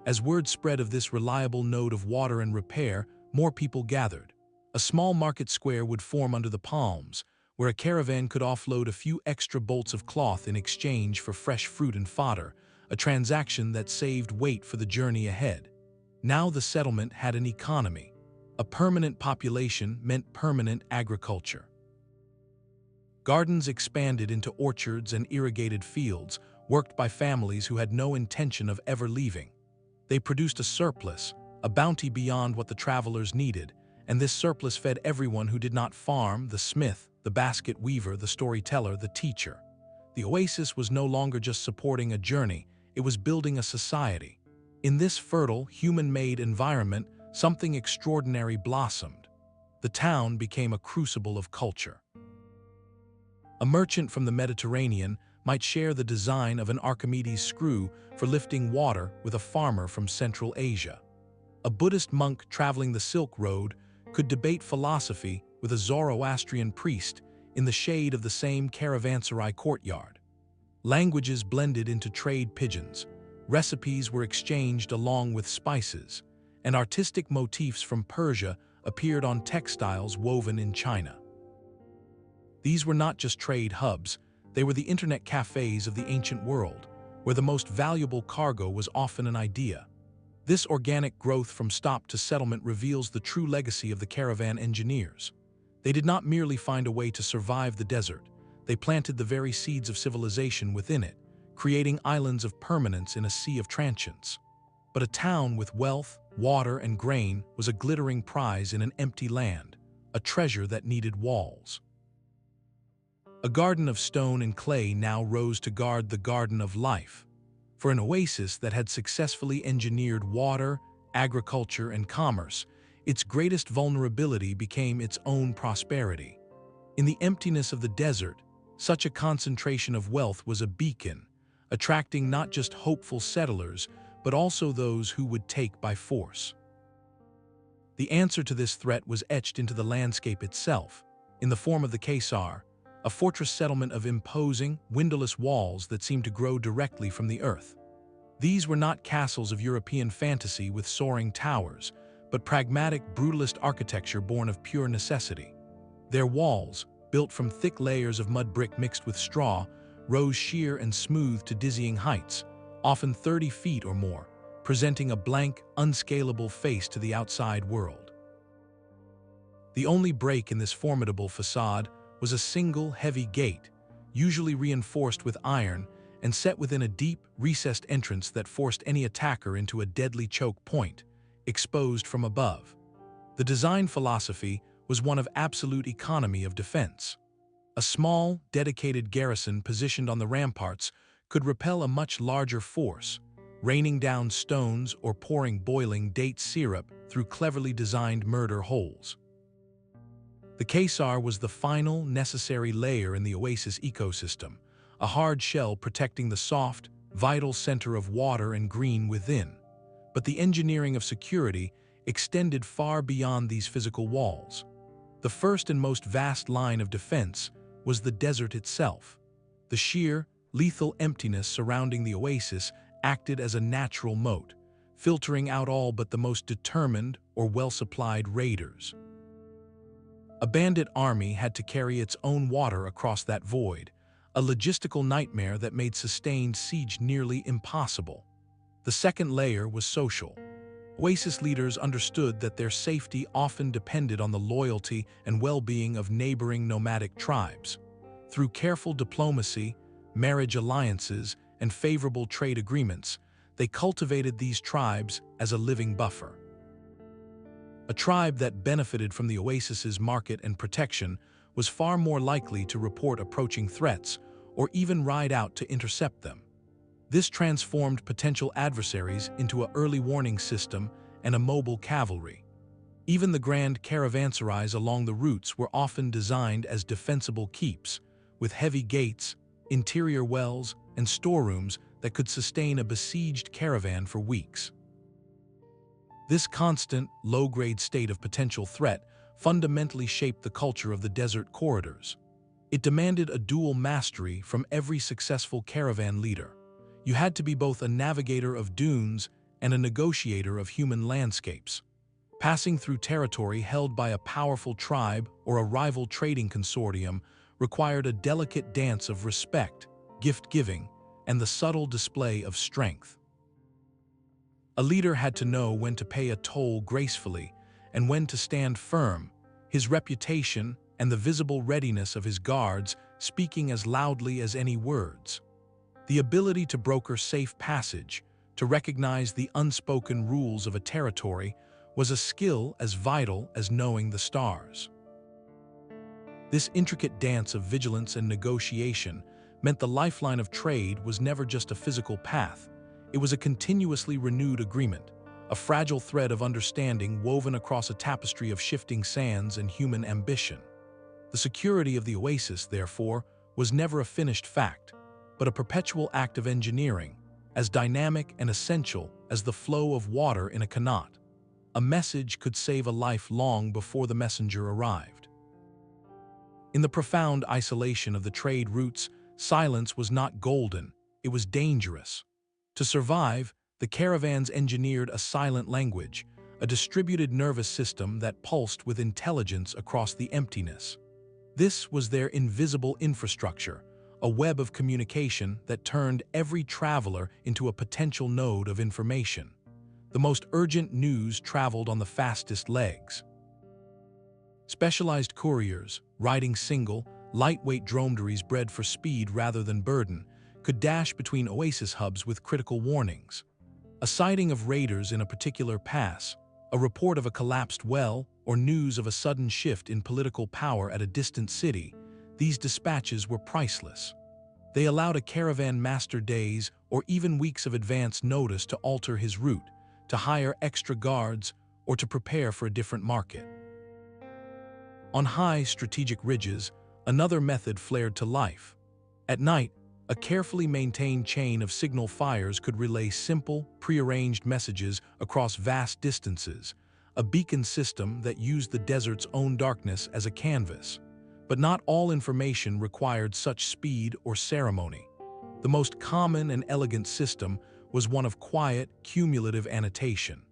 As word spread of this reliable node of water and repair, more people gathered. A small market square would form under the palms, where a caravan could offload a few extra bolts of cloth in exchange for fresh fruit and fodder, a transaction that saved weight for the journey ahead. Now the settlement had an economy. A permanent population meant permanent agriculture. Gardens expanded into orchards and irrigated fields, worked by families who had no intention of ever leaving. They produced a surplus, a bounty beyond what the travelers needed, and this surplus fed everyone who did not farm: the smith, the basket weaver, the storyteller, the teacher. The oasis was no longer just supporting a journey, it was building a society. In this fertile, human-made environment, something extraordinary blossomed. The town became a crucible of culture. A merchant from the Mediterranean might share the design of an Archimedes screw for lifting water with a farmer from Central Asia. A Buddhist monk traveling the Silk Road could debate philosophy with a Zoroastrian priest in the shade of the same Caravanserai courtyard. Languages blended into trade pigeons, recipes were exchanged along with spices, and artistic motifs from Persia appeared on textiles woven in China. These were not just trade hubs, they were the internet cafes of the ancient world, where the most valuable cargo was often an idea. This organic growth from stop to settlement reveals the true legacy of the caravan engineers. They did not merely find a way to survive the desert, they planted the very seeds of civilization within it, creating islands of permanence in a sea of transients. But a town with wealth, water, and grain was a glittering prize in an empty land, a treasure that needed walls. A garden of stone and clay now rose to guard the garden of life. For an oasis that had successfully engineered water, agriculture, and commerce, its greatest vulnerability became its own prosperity. In the emptiness of the desert, such a concentration of wealth was a beacon, attracting not just hopeful settlers, but also those who would take by force. The answer to this threat was etched into the landscape itself, in the form of the Caravans, a fortress settlement of imposing, windowless walls that seemed to grow directly from the earth. These were not castles of European fantasy with soaring towers, but pragmatic, brutalist architecture born of pure necessity. Their walls, built from thick layers of mud brick mixed with straw, rose sheer and smooth to dizzying heights, often 30 feet or more, presenting a blank, unscalable face to the outside world. The only break in this formidable facade was a single, heavy gate, usually reinforced with iron and set within a deep, recessed entrance that forced any attacker into a deadly choke point, exposed from above. The design philosophy was one of absolute economy of defense. A small, dedicated garrison positioned on the ramparts could repel a much larger force, raining down stones or pouring boiling date syrup through cleverly designed murder holes. The Caravans was the final, necessary layer in the Oasis ecosystem, a hard shell protecting the soft, vital center of water and green within. But the engineering of security extended far beyond these physical walls. The first and most vast line of defense was the desert itself. The sheer, lethal emptiness surrounding the oasis acted as a natural moat, filtering out all but the most determined or well-supplied raiders. A bandit army had to carry its own water across that void, a logistical nightmare that made sustained siege nearly impossible. The second layer was social. Oasis leaders understood that their safety often depended on the loyalty and well-being of neighboring nomadic tribes. Through careful diplomacy, marriage alliances, and favorable trade agreements, they cultivated these tribes as a living buffer. A tribe that benefited from the oasis's market and protection was far more likely to report approaching threats or even ride out to intercept them. This transformed potential adversaries into an early warning system and a mobile cavalry. Even the grand caravanserais along the routes were often designed as defensible keeps, with heavy gates, interior wells, and storerooms that could sustain a besieged caravan for weeks. This constant, low-grade state of potential threat fundamentally shaped the culture of the desert corridors. It demanded a dual mastery from every successful caravan leader. You had to be both a navigator of dunes and a negotiator of human landscapes. Passing through territory held by a powerful tribe or a rival trading consortium required a delicate dance of respect, gift-giving, and the subtle display of strength. A leader had to know when to pay a toll gracefully and when to stand firm, his reputation and the visible readiness of his guards speaking as loudly as any words. The ability to broker safe passage, to recognize the unspoken rules of a territory, was a skill as vital as knowing the stars. This intricate dance of vigilance and negotiation meant the lifeline of trade was never just a physical path. It was a continuously renewed agreement, a fragile thread of understanding woven across a tapestry of shifting sands and human ambition. The security of the oasis, therefore, was never a finished fact, but a perpetual act of engineering, as dynamic and essential as the flow of water in a qanat. A message could save a life long before the messenger arrived. In the profound isolation of the trade routes, silence was not golden, it was dangerous. To survive, the caravans engineered a silent language, a distributed nervous system that pulsed with intelligence across the emptiness. This was their invisible infrastructure, a web of communication that turned every traveler into a potential node of information. the most urgent news traveled on the fastest legs. Specialized couriers, riding single, lightweight dromedaries bred for speed rather than burden, could dash between Oasis hubs with critical warnings. A sighting of raiders in a particular pass, a report of a collapsed well, or news of a sudden shift in political power at a distant city, these dispatches were priceless. They allowed a caravan master days or even weeks of advance notice to alter his route, to hire extra guards, or to prepare for a different market. On high, strategic ridges, another method flared to life. At night, a carefully maintained chain of signal fires could relay simple, prearranged messages across vast distances, a beacon system that used the desert's own darkness as a canvas. But not all information required such speed or ceremony. The most common and elegant system was one of quiet, cumulative annotation.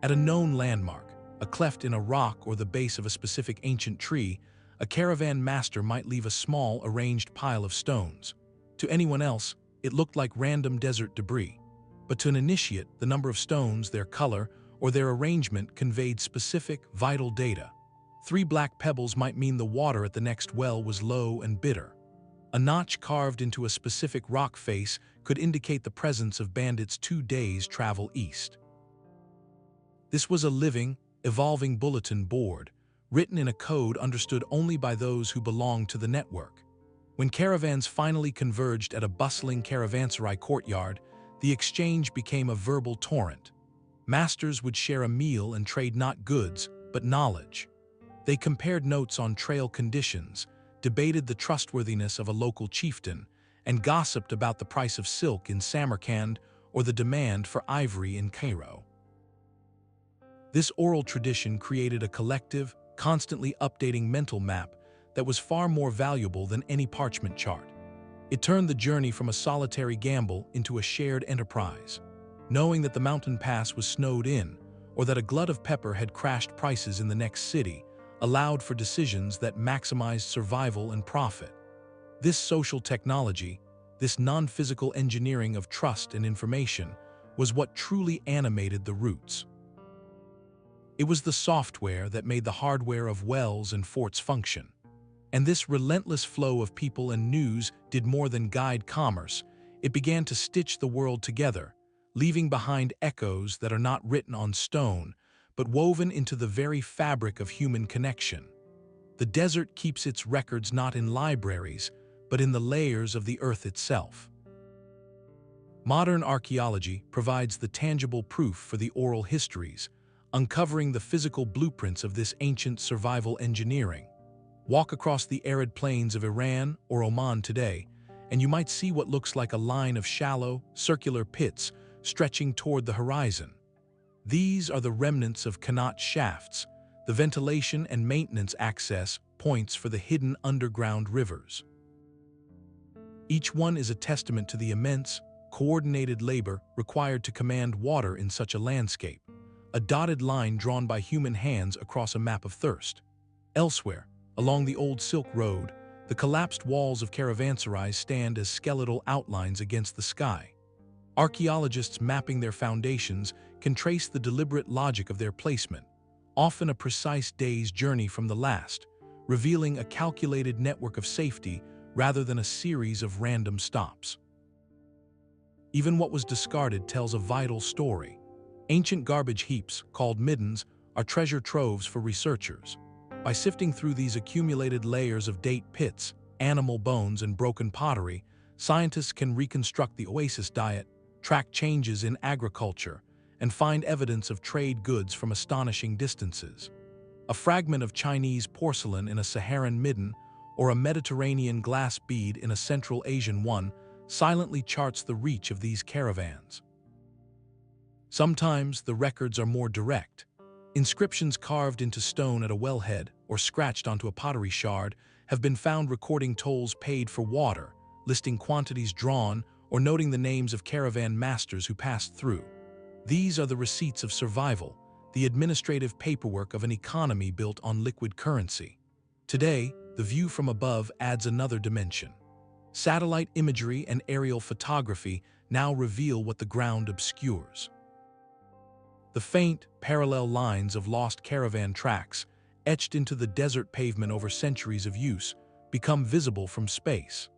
At a known landmark, a cleft in a rock or the base of a specific ancient tree, a caravan master might leave a small, arranged pile of stones. To anyone else, it looked like random desert debris. But to an initiate, the number of stones, their color, or their arrangement conveyed specific, vital data. 3 black pebbles might mean the water at the next well was low and bitter. A notch carved into a specific rock face could indicate the presence of bandits 2 days' travel east. This was a living, evolving bulletin board, written in a code understood only by those who belonged to the network. When caravans finally converged at a bustling Caravanserai courtyard, the exchange became a verbal torrent. Masters would share a meal and trade not goods, but knowledge. They compared notes on trail conditions, debated the trustworthiness of a local chieftain, and gossiped about the price of silk in Samarkand or the demand for ivory in Cairo. This oral tradition created a collective, constantly updating mental map that was far more valuable than any parchment chart. It turned the journey from a solitary gamble into a shared enterprise. Knowing that the mountain pass was snowed in, or that a glut of pepper had crashed prices in the next city, allowed for decisions that maximized survival and profit. This social technology, this non-physical engineering of trust and information, was what truly animated the routes. It was the software that made the hardware of wells and forts function. And this relentless flow of people and news did more than guide commerce. It began to stitch the world together, leaving behind echoes that are not written on stone, but woven into the very fabric of human connection. The desert keeps its records not in libraries, but in the layers of the earth itself. Modern archaeology provides the tangible proof for the oral histories, uncovering the physical blueprints of this ancient survival engineering. Walk across the arid plains of Iran or Oman today, and you might see what looks like a line of shallow, circular pits stretching toward the horizon. These are the remnants of qanat shafts, the ventilation and maintenance access points for the hidden underground rivers. Each one is a testament to the immense, coordinated labor required to command water in such a landscape, a dotted line drawn by human hands across a map of thirst. Elsewhere, along the old Silk Road, the collapsed walls of Caravanserai stand as skeletal outlines against the sky. Archaeologists mapping their foundations can trace the deliberate logic of their placement, often a precise day's journey from the last, revealing a calculated network of safety rather than a series of random stops. Even what was discarded tells a vital story. Ancient garbage heaps, called middens, are treasure troves for researchers. By sifting through these accumulated layers of date pits, animal bones, and broken pottery, scientists can reconstruct the Oasis diet, track changes in agriculture, and find evidence of trade goods from astonishing distances. A fragment of Chinese porcelain in a Saharan midden or a Mediterranean glass bead in a Central Asian one silently charts the reach of these caravans. Sometimes the records are more direct. Inscriptions carved into stone at a wellhead or scratched onto a pottery shard have been found recording tolls paid for water, listing quantities drawn, or noting the names of caravan masters who passed through. These are the receipts of survival, the administrative paperwork of an economy built on liquid currency. Today, the view from above adds another dimension. Satellite imagery and aerial photography now reveal what the ground obscures. The faint, parallel lines of lost caravan tracks, etched into the desert pavement over centuries of use, become visible from space.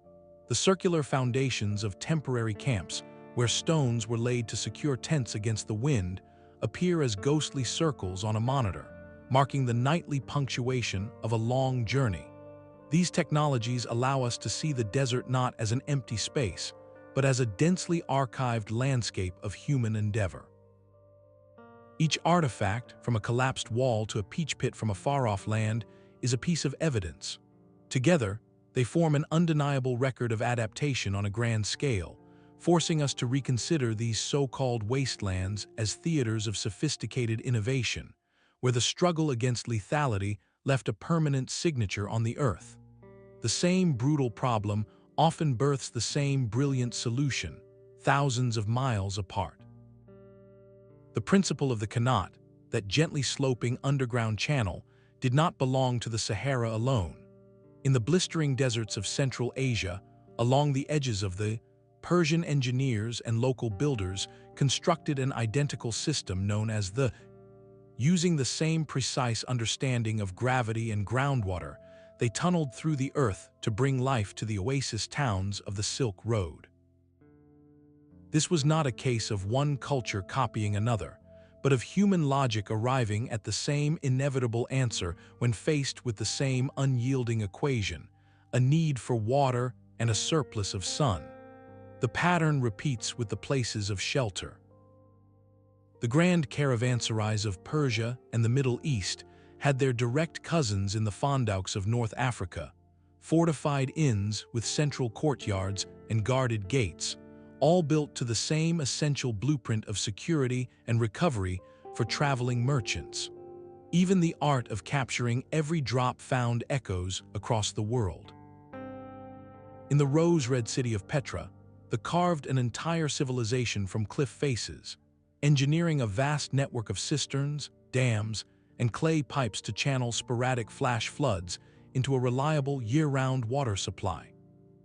The circular foundations of temporary camps, where stones were laid to secure tents against the wind, appear as ghostly circles on a monitor, marking the nightly punctuation of a long journey. These technologies allow us to see the desert not as an empty space, but as a densely archived landscape of human endeavor. Each artifact, from a collapsed wall to a peach pit from a far-off land, is a piece of evidence. Together, they form an undeniable record of adaptation on a grand scale, forcing us to reconsider these so-called wastelands as theaters of sophisticated innovation, where the struggle against lethality left a permanent signature on the earth. The same brutal problem often births the same brilliant solution, thousands of miles apart. The principle of the qanat, that gently sloping underground channel, did not belong to the Sahara alone. In the blistering deserts of Central Asia, along the edges of the Persian engineers and local builders constructed an identical system known as the Using the same precise understanding of gravity and groundwater, they tunneled through the earth to bring life to the oasis towns of the Silk Road. This was not a case of one culture copying another, but of human logic arriving at the same inevitable answer when faced with the same unyielding equation, a need for water and a surplus of sun. The pattern repeats with the places of shelter. The grand caravanserais of Persia and the Middle East had their direct cousins in the fondouks of North Africa, fortified inns with central courtyards and guarded gates, all built to the same essential blueprint of security and recovery for traveling merchants. Even the art of capturing every drop found echoes across the world. In the rose-red city of Petra, they carved an entire civilization from cliff faces, engineering a vast network of cisterns, dams, and clay pipes to channel sporadic flash floods into a reliable year-round water supply.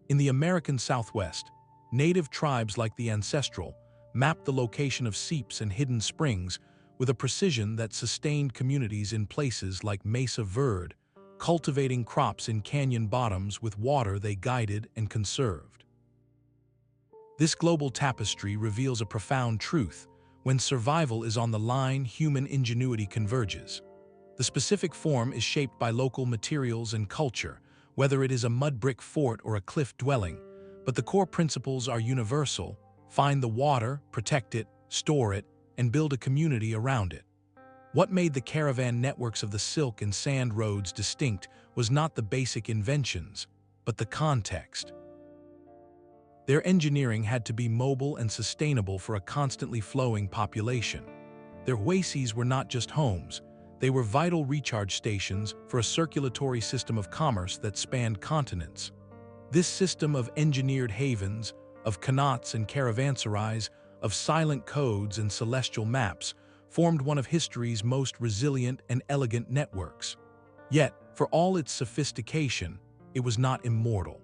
In the American Southwest, native tribes like the Ancestral mapped the location of seeps and hidden springs with a precision that sustained communities in places like Mesa Verde, cultivating crops in canyon bottoms with water they guided and conserved. This global tapestry reveals a profound truth. When survival is on the line, human ingenuity converges. The specific form is shaped by local materials and culture, whether it is a mud brick fort or a cliff dwelling, but the core principles are universal: find the water, protect it, store it, and build a community around it. What made the caravan networks of the silk and sand roads distinct was not the basic inventions, but the context. Their engineering had to be mobile and sustainable for a constantly flowing population. Their oases were not just homes, they were vital recharge stations for a circulatory system of commerce that spanned continents. This system of engineered havens, of qanats and caravanserais, of silent codes and celestial maps, formed one of history's most resilient and elegant networks. Yet, for all its sophistication, it was not immortal.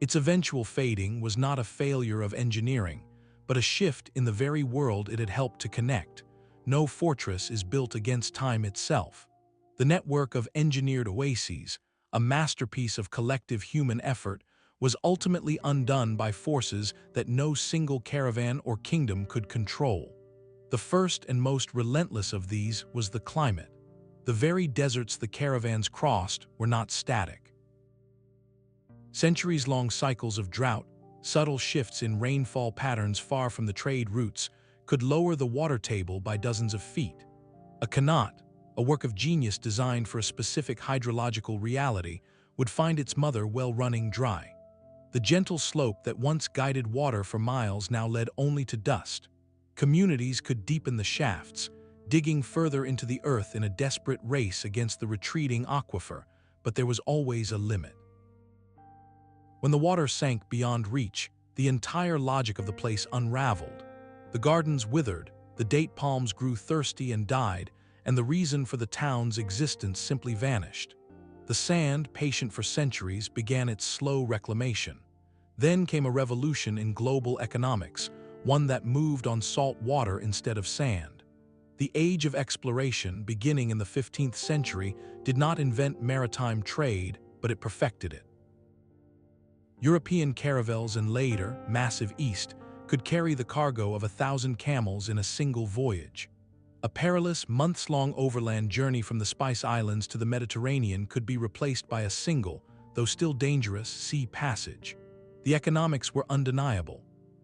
Its eventual fading was not a failure of engineering, but a shift in the very world it had helped to connect. No fortress is built against time itself. The network of engineered oases, a masterpiece of collective human effort, was ultimately undone by forces that no single caravan or kingdom could control. The first and most relentless of these was the climate. The very deserts the caravans crossed were not static. Centuries-long cycles of drought, subtle shifts in rainfall patterns far from the trade routes, could lower the water table by dozens of feet. A qanat, a work of genius designed for a specific hydrological reality, would find its mother well running dry. The gentle slope that once guided water for miles now led only to dust. Communities could deepen the shafts, digging further into the earth in a desperate race against the retreating aquifer, but there was always a limit. When the water sank beyond reach, the entire logic of the place unraveled. The gardens withered, the date palms grew thirsty and died, and the reason for the town's existence simply vanished. The sand, patient for centuries, began its slow reclamation. Then came a revolution in global economics, one that moved on salt water instead of sand. The age of exploration, beginning in the 15th century, did not invent maritime trade, but it perfected it. European caravels and later, massive East, could carry the cargo of 1,000 camels in a single voyage. A perilous, months-long overland journey from the Spice Islands to the Mediterranean could be replaced by a single, though still dangerous, sea passage. The economics were undeniable.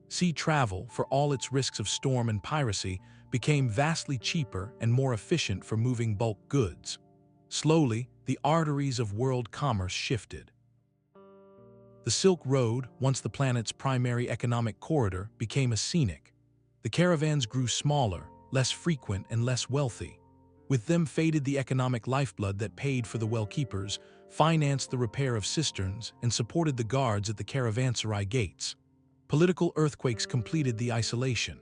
Sea travel, for all its risks of storm and piracy, became vastly cheaper and more efficient for moving bulk goods. Slowly, the arteries of world commerce shifted. The Silk Road, once the planet's primary economic corridor, became a scenic. The caravans grew smaller, less frequent, and less wealthy. With them faded the economic lifeblood that paid for the well-keepers, financed the repair of cisterns, and supported the guards at the Caravanserai gates. Political earthquakes completed the isolation.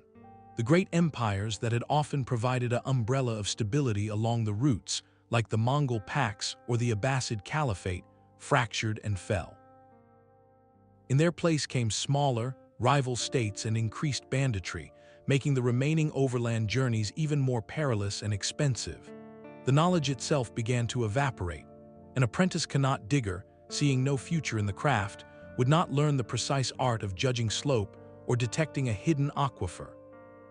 The great empires that had often provided an umbrella of stability along the routes, like the Mongol Pax or the Abbasid Caliphate, fractured and fell. In their place came smaller, rival states and increased banditry, making the remaining overland journeys even more perilous and expensive. The knowledge itself began to evaporate. An apprentice qanat digger, seeing no future in the craft, would not learn the precise art of judging slope or detecting a hidden aquifer.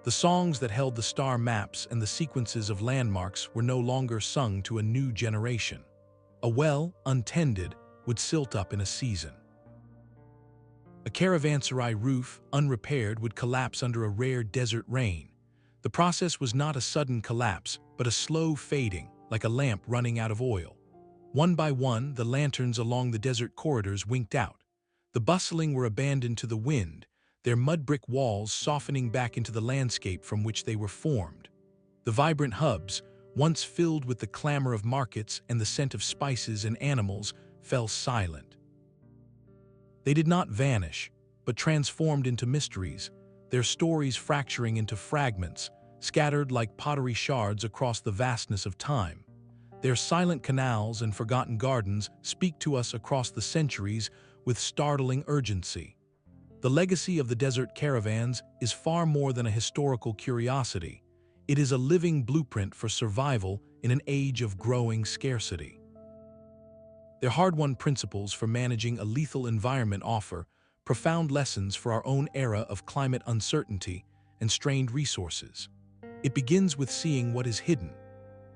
The songs that held the star maps and the sequences of landmarks were no longer sung to a new generation. A well, untended, would silt up in a season. A caravanserai roof, unrepaired, would collapse under a rare desert rain. The process was not a sudden collapse, but a slow fading, like a lamp running out of oil. One by one, the lanterns along the desert corridors winked out. The bustling were abandoned to the wind, their mud-brick walls softening back into the landscape from which they were formed. The vibrant hubs, once filled with the clamor of markets and the scent of spices and animals, fell silent. They did not vanish, but transformed into mysteries, their stories fracturing into fragments, scattered like pottery shards across the vastness of time. Their silent canals and forgotten gardens speak to us across the centuries with startling urgency. The legacy of the desert caravans is far more than a historical curiosity. It is a living blueprint for survival in an age of growing scarcity. Their hard-won principles for managing a lethal environment offer profound lessons for our own era of climate uncertainty and strained resources. It begins with seeing what is hidden.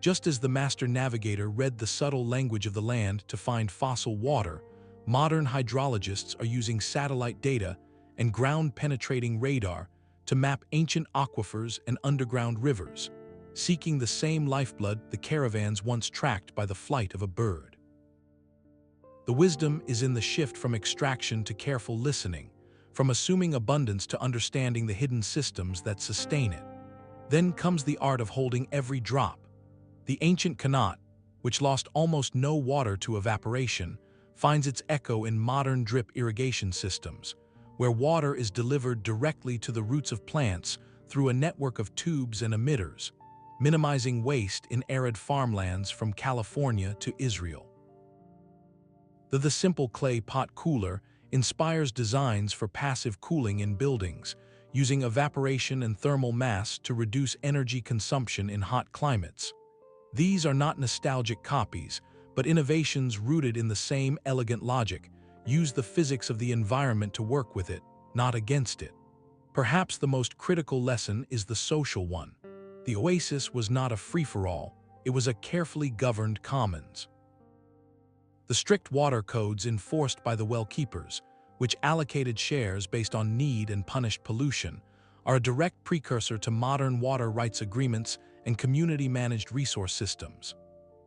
Just as the master navigator read the subtle language of the land to find fossil water, modern hydrologists are using satellite data and ground-penetrating radar to map ancient aquifers and underground rivers, seeking the same lifeblood the caravans once tracked by the flight of a bird. The wisdom is in the shift from extraction to careful listening, from assuming abundance to understanding the hidden systems that sustain it. Then comes the art of holding every drop. The ancient qanat, which lost almost no water to evaporation, finds its echo in modern drip irrigation systems, where water is delivered directly to the roots of plants through a network of tubes and emitters, minimizing waste in arid farmlands from California to Israel. The simple clay pot cooler inspires designs for passive cooling in buildings, using evaporation and thermal mass to reduce energy consumption in hot climates. These are not nostalgic copies, but innovations rooted in the same elegant logic. Use the physics of the environment to work with it, not against it. Perhaps the most critical lesson is the social one. The Oasis was not a free-for-all, it was a carefully governed commons. The strict water codes enforced by the well-keepers, which allocated shares based on need and punished pollution, are a direct precursor to modern water rights agreements and community-managed resource systems.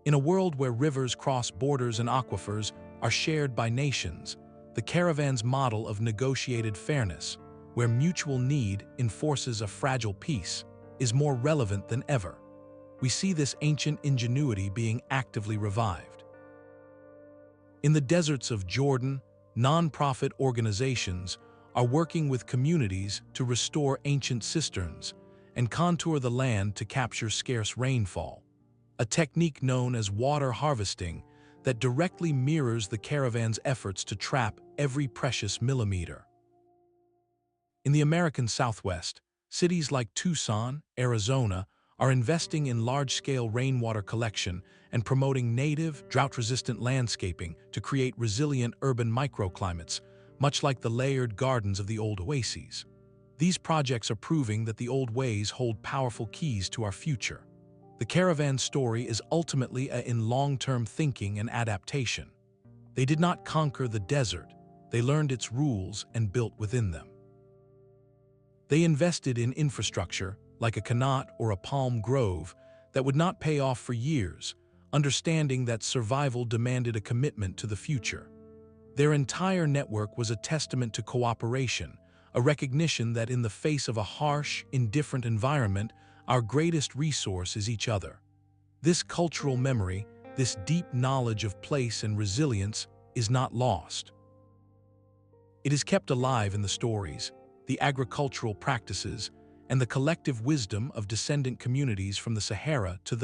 In a world where rivers cross borders and aquifers are shared by nations, the caravan's model of negotiated fairness, where mutual need enforces a fragile peace, is more relevant than ever. We see this ancient ingenuity being actively revived. In the deserts of Jordan, non-profit organizations are working with communities to restore ancient cisterns and contour the land to capture scarce rainfall, a technique known as water harvesting that directly mirrors the caravan's efforts to trap every precious millimeter. In the American Southwest, cities like Tucson, Arizona, are investing in large-scale rainwater collection and promoting native, drought-resistant landscaping to create resilient urban microclimates, much like the layered gardens of the old oases. These projects are proving that the old ways hold powerful keys to our future. The Caravan story is ultimately in long-term thinking and adaptation. They did not conquer the desert, they learned its rules and built within them. They invested in infrastructure, like a qanat or a palm grove, that would not pay off for years, understanding that survival demanded a commitment to the future. Their entire network was a testament to cooperation, a recognition that in the face of a harsh, indifferent environment, our greatest resource is each other. This cultural memory, this deep knowledge of place and resilience, is not lost. It is kept alive in the stories, the agricultural practices, and the collective wisdom of descendant communities from the Sahara to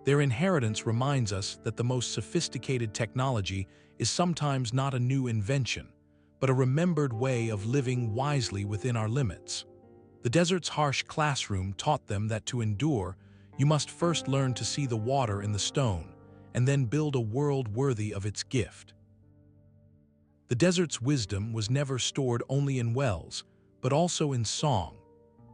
Their inheritance reminds us that the most sophisticated technology is sometimes not a new invention, but a remembered way of living wisely within our limits. The desert's harsh classroom taught them that to endure, you must first learn to see the water in the stone, and then build a world worthy of its gift. The desert's wisdom was never stored only in wells, but also in song.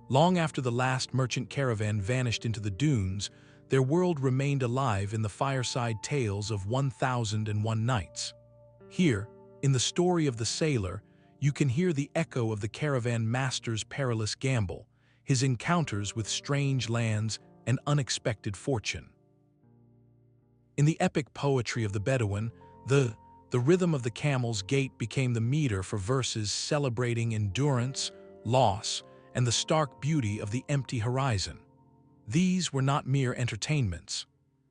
Long after the last merchant caravan vanished into the dunes, their world remained alive in the fireside tales of 1001 Nights. Here, in the story of the sailor, you can hear the echo of the caravan master's perilous gamble, his encounters with strange lands and unexpected fortune. In the epic poetry of the Bedouin, the rhythm of the camel's gait became the meter for verses celebrating endurance, loss, and the stark beauty of the empty horizon. These were not mere entertainments.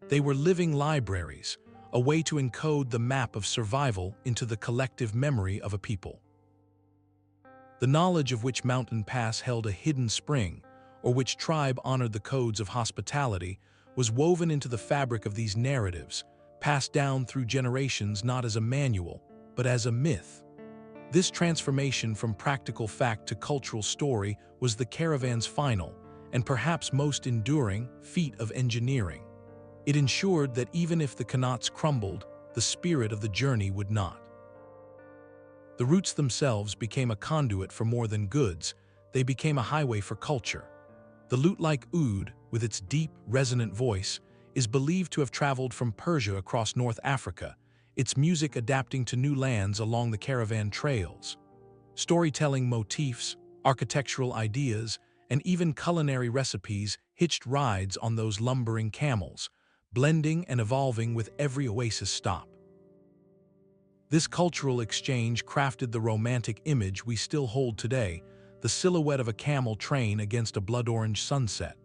They were living libraries, a way to encode the map of survival into the collective memory of a people. The knowledge of which mountain pass held a hidden spring, or which tribe honored the codes of hospitality, was woven into the fabric of these narratives, passed down through generations not as a manual, but as a myth. This transformation from practical fact to cultural story was the caravan's final, and perhaps most enduring, feat of engineering. It ensured that even if the qanats crumbled, the spirit of the journey would not. The routes themselves became a conduit for more than goods, they became a highway for culture. The lute-like oud, with its deep, resonant voice, is believed to have traveled from Persia across North Africa, its music adapting to new lands along the caravan trails. Storytelling motifs, architectural ideas, and even culinary recipes hitched rides on those lumbering camels, blending and evolving with every oasis stop. This cultural exchange crafted the romantic image we still hold today, the silhouette of a camel train against a blood-orange sunset.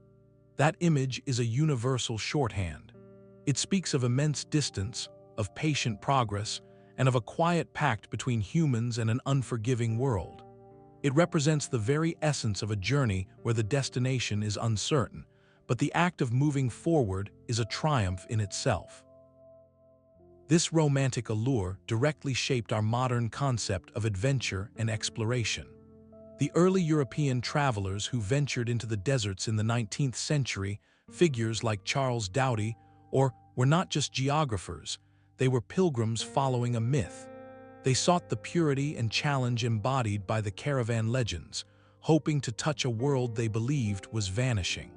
That image is a universal shorthand. It speaks of immense distance, of patient progress, and of a quiet pact between humans and an unforgiving world. It represents the very essence of a journey where the destination is uncertain, but the act of moving forward is a triumph in itself. This romantic allure directly shaped our modern concept of adventure and exploration. The early European travelers who ventured into the deserts in the 19th century, figures like Charles Doughty, were not just geographers, they were pilgrims following a myth. They sought the purity and challenge embodied by the caravan legends, hoping to touch a world they believed was vanishing.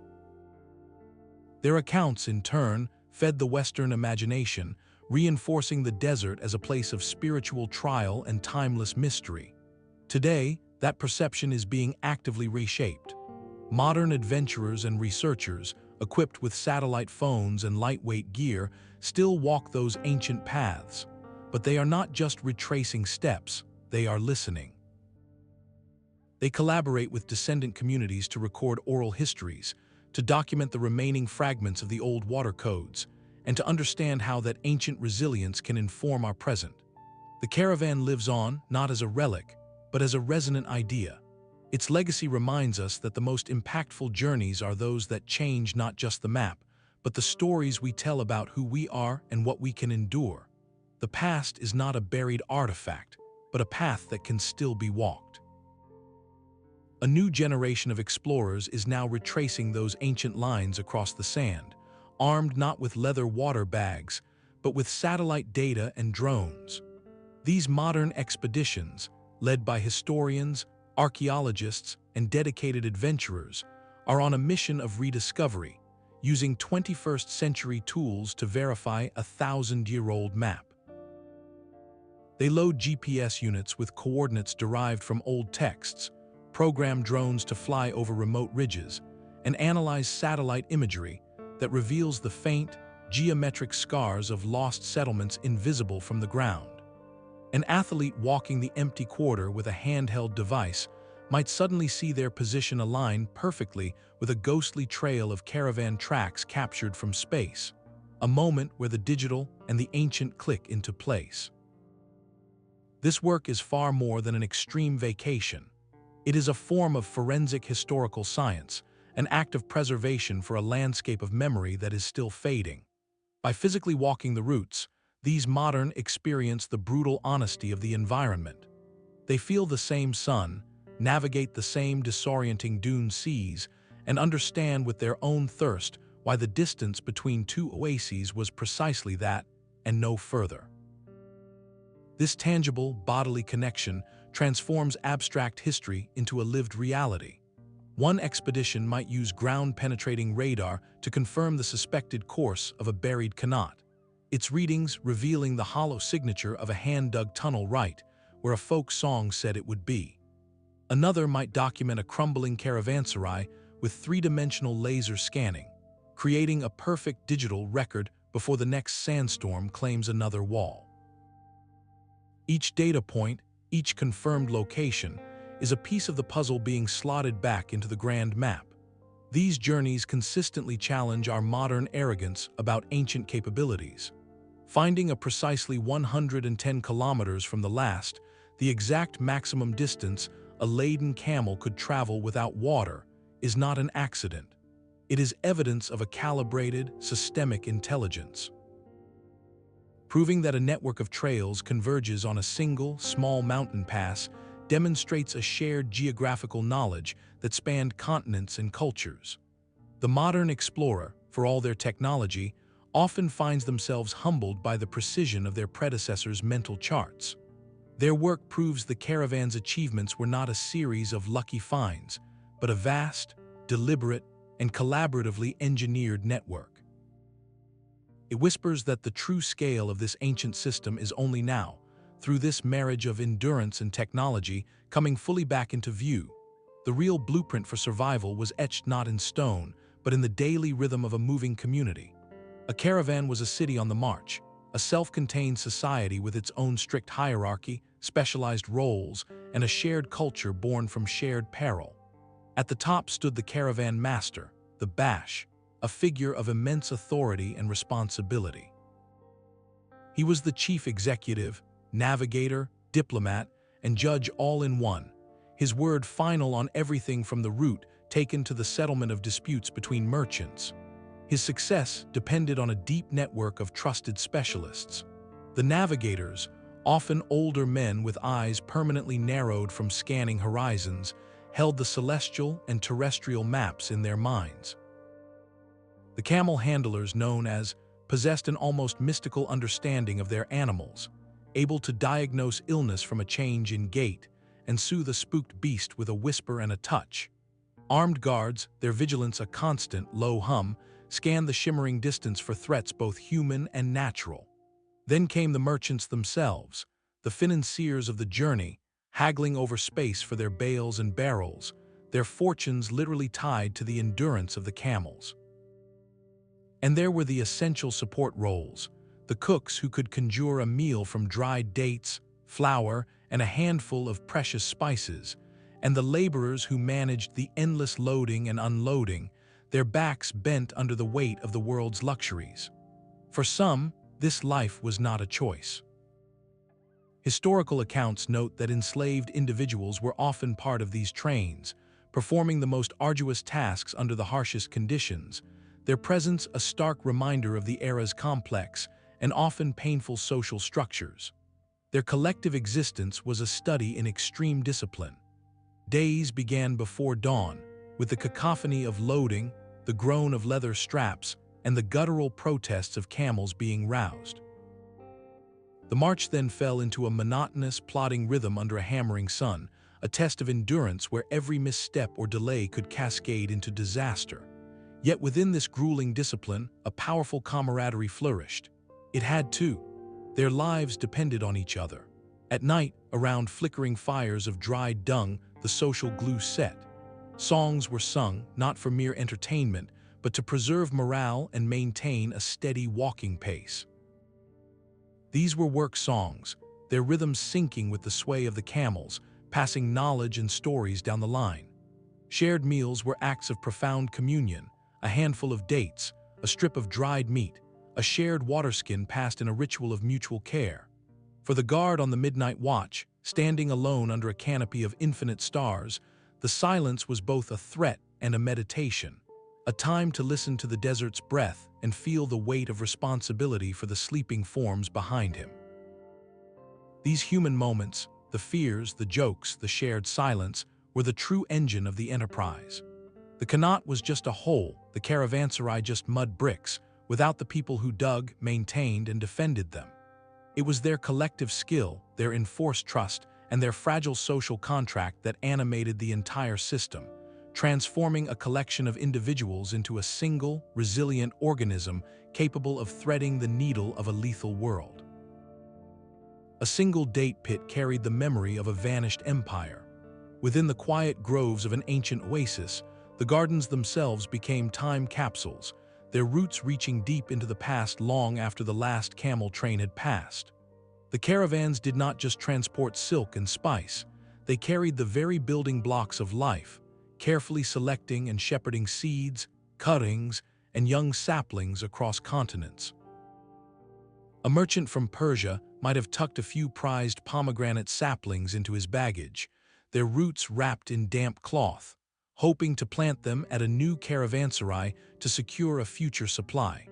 Their accounts, in turn, fed the Western imagination, reinforcing the desert as a place of spiritual trial and timeless mystery. Today, that perception is being actively reshaped. Modern adventurers and researchers, equipped with satellite phones and lightweight gear, still walk those ancient paths. But they are not just retracing steps, they are listening. They collaborate with descendant communities to record oral histories, to document the remaining fragments of the old water codes, and to understand how that ancient resilience can inform our present. The caravan lives on, not as a relic, but as a resonant idea. Its legacy reminds us that the most impactful journeys are those that change not just the map, but the stories we tell about who we are and what we can endure. The past is not a buried artifact, but a path that can still be walked. A new generation of explorers is now retracing those ancient lines across the sand, armed not with leather water bags, but with satellite data and drones. These modern expeditions, led by historians, archaeologists, and dedicated adventurers, are on a mission of rediscovery, using 21st-century tools to verify a 1,000-year-old map. They load GPS units with coordinates derived from old texts, program drones to fly over remote ridges, and analyze satellite imagery that reveals the faint, geometric scars of lost settlements invisible from the ground. An athlete walking the empty quarter with a handheld device might suddenly see their position align perfectly with a ghostly trail of caravan tracks captured from space, a moment where the digital and the ancient click into place. This work is far more than an extreme vacation. It is a form of forensic historical science, an act of preservation for a landscape of memory that is still fading. By physically walking the routes, these modern experience the brutal honesty of the environment. They feel the same sun, navigate the same disorienting dune seas, and understand with their own thirst why the distance between two oases was precisely that and no further. This tangible, bodily connection transforms abstract history into a lived reality. One expedition might use ground-penetrating radar to confirm the suspected course of a buried qanat, its readings revealing the hollow signature of a hand-dug tunnel right where a folk song said it would be. Another might document a crumbling caravanserai with three-dimensional laser scanning, creating a perfect digital record before the next sandstorm claims another wall. Each data point, each confirmed location, is a piece of the puzzle being slotted back into the grand map. These journeys consistently challenge our modern arrogance about ancient capabilities. Finding a precisely 110 kilometers from the last, the exact maximum distance a laden camel could travel without water, is not an accident. It is evidence of a calibrated, systemic intelligence. Proving that a network of trails converges on a single, small mountain pass demonstrates a shared geographical knowledge that spanned continents and cultures. The modern explorer, for all their technology, often finds themselves humbled by the precision of their predecessors' mental charts. Their work proves the caravan's achievements were not a series of lucky finds, but a vast, deliberate, and collaboratively engineered network. It whispers that the true scale of this ancient system is only now, through this marriage of endurance and technology, coming fully back into view. The real blueprint for survival was etched not in stone, but in the daily rhythm of a moving community. A caravan was a city on the march, a self-contained society with its own strict hierarchy, specialized roles, and a shared culture born from shared peril. At the top stood the caravan master, the bash, a figure of immense authority and responsibility. He was the chief executive, navigator, diplomat, and judge all in one, his word final on everything from the route taken to the settlement of disputes between merchants. His success depended on a deep network of trusted specialists. The navigators, often older men with eyes permanently narrowed from scanning horizons, held the celestial and terrestrial maps in their minds. The camel handlers, known as, possessed an almost mystical understanding of their animals, able to diagnose illness from a change in gait and soothe a spooked beast with a whisper and a touch. Armed guards, their vigilance a constant, low hum, scanned the shimmering distance for threats both human and natural. Then came the merchants themselves, the financiers of the journey, haggling over space for their bales and barrels, their fortunes literally tied to the endurance of the camels. And there were the essential support roles, the cooks who could conjure a meal from dried dates, flour, and a handful of precious spices, and the laborers who managed the endless loading and unloading, their backs bent under the weight of the world's luxuries. For some, this life was not a choice. Historical accounts note that enslaved individuals were often part of these trains, performing the most arduous tasks under the harshest conditions, their presence a stark reminder of the era's complex and often painful social structures. Their collective existence was a study in extreme discipline. Days began before dawn, with the cacophony of loading, the groan of leather straps, and the guttural protests of camels being roused. The march then fell into a monotonous, plodding rhythm under a hammering sun, a test of endurance where every misstep or delay could cascade into disaster. Yet within this grueling discipline, a powerful camaraderie flourished. It had to. Their lives depended on each other. At night, around flickering fires of dried dung, the social glue set. Songs were sung, not for mere entertainment, but to preserve morale and maintain a steady walking pace. These were work songs, their rhythms syncing with the sway of the camels, passing knowledge and stories down the line. Shared meals were acts of profound communion, a handful of dates, a strip of dried meat, a shared waterskin passed in a ritual of mutual care. For the guard on the midnight watch, standing alone under a canopy of infinite stars, the silence was both a threat and a meditation, a time to listen to the desert's breath and feel the weight of responsibility for the sleeping forms behind him. These human moments, the fears, the jokes, the shared silence, were the true engine of the enterprise. The qanat was just a hole, the Caravanserai just mud bricks, without the people who dug, maintained, and defended them. It was their collective skill, their enforced trust, and their fragile social contract that animated the entire system, transforming a collection of individuals into a single, resilient organism capable of threading the needle of a lethal world. A single date pit carried the memory of a vanished empire. Within the quiet groves of an ancient oasis, the gardens themselves became time capsules, their roots reaching deep into the past long after the last camel train had passed. The caravans did not just transport silk and spice, they carried the very building blocks of life, carefully selecting and shepherding seeds, cuttings, and young saplings across continents. A merchant from Persia might have tucked a few prized pomegranate saplings into his baggage, their roots wrapped in damp cloth, hoping to plant them at a new caravanserai to secure a future supply.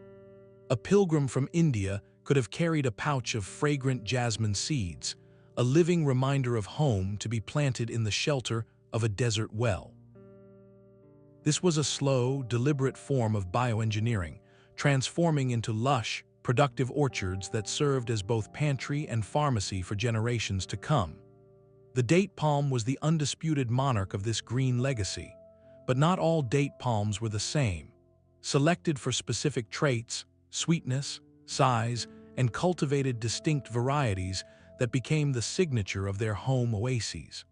A pilgrim from India could have carried a pouch of fragrant jasmine seeds, a living reminder of home to be planted in the shelter of a desert well. This was a slow, deliberate form of bioengineering, transforming into lush, productive orchards that served as both pantry and pharmacy for generations to come. The date palm was the undisputed monarch of this green legacy, but not all date palms were the same. Selected for specific traits, sweetness, size, and cultivated distinct varieties that became the signature of their home oases.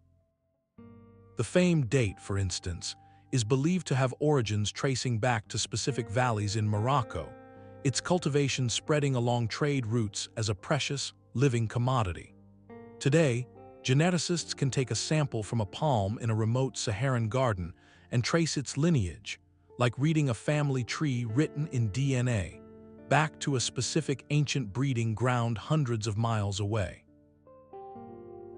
The famed date, for instance, is believed to have origins tracing back to specific valleys in Morocco, its cultivation spreading along trade routes as a precious, living commodity. Today, geneticists can take a sample from a palm in a remote Saharan garden and trace its lineage, like reading a family tree written in DNA, back to a specific ancient breeding ground hundreds of miles away.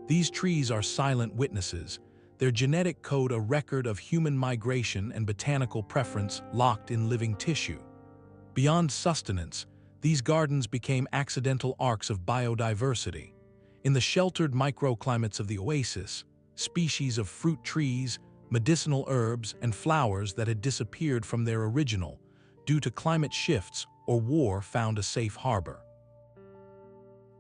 These trees are silent witnesses, their genetic code a record of human migration and botanical preference locked in living tissue. Beyond sustenance, these gardens became accidental arcs of biodiversity. In the sheltered microclimates of the oasis, species of fruit trees, medicinal herbs, and flowers that had disappeared from their original due to climate shifts or war found a safe harbor.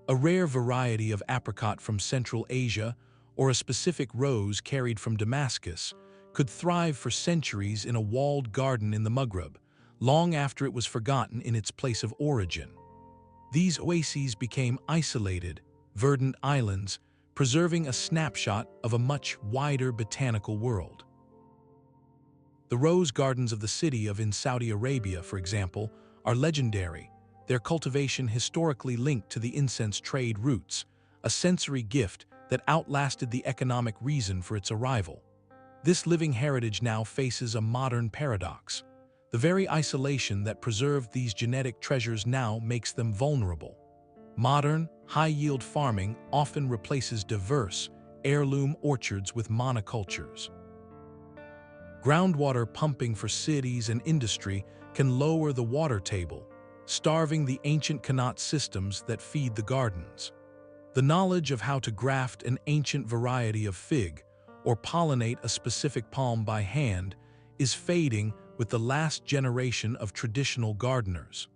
A rare variety of apricot from Central Asia or a specific rose carried from Damascus could thrive for centuries in a walled garden in the Maghreb, long after it was forgotten in its place of origin. These oases became isolated, verdant islands, preserving a snapshot of a much wider botanical world. The rose gardens of the city of in Saudi Arabia, for example, are legendary, their cultivation historically linked to the incense trade routes, a sensory gift that outlasted the economic reason for its arrival. This living heritage now faces a modern paradox. The very isolation that preserved these genetic treasures now makes them vulnerable. Modern, high-yield farming often replaces diverse, heirloom orchards with monocultures. Groundwater pumping for cities and industry can lower the water table, starving the ancient qanat systems that feed the gardens. The knowledge of how to graft an ancient variety of fig, or pollinate a specific palm by hand is fading with the last generation of traditional gardeners.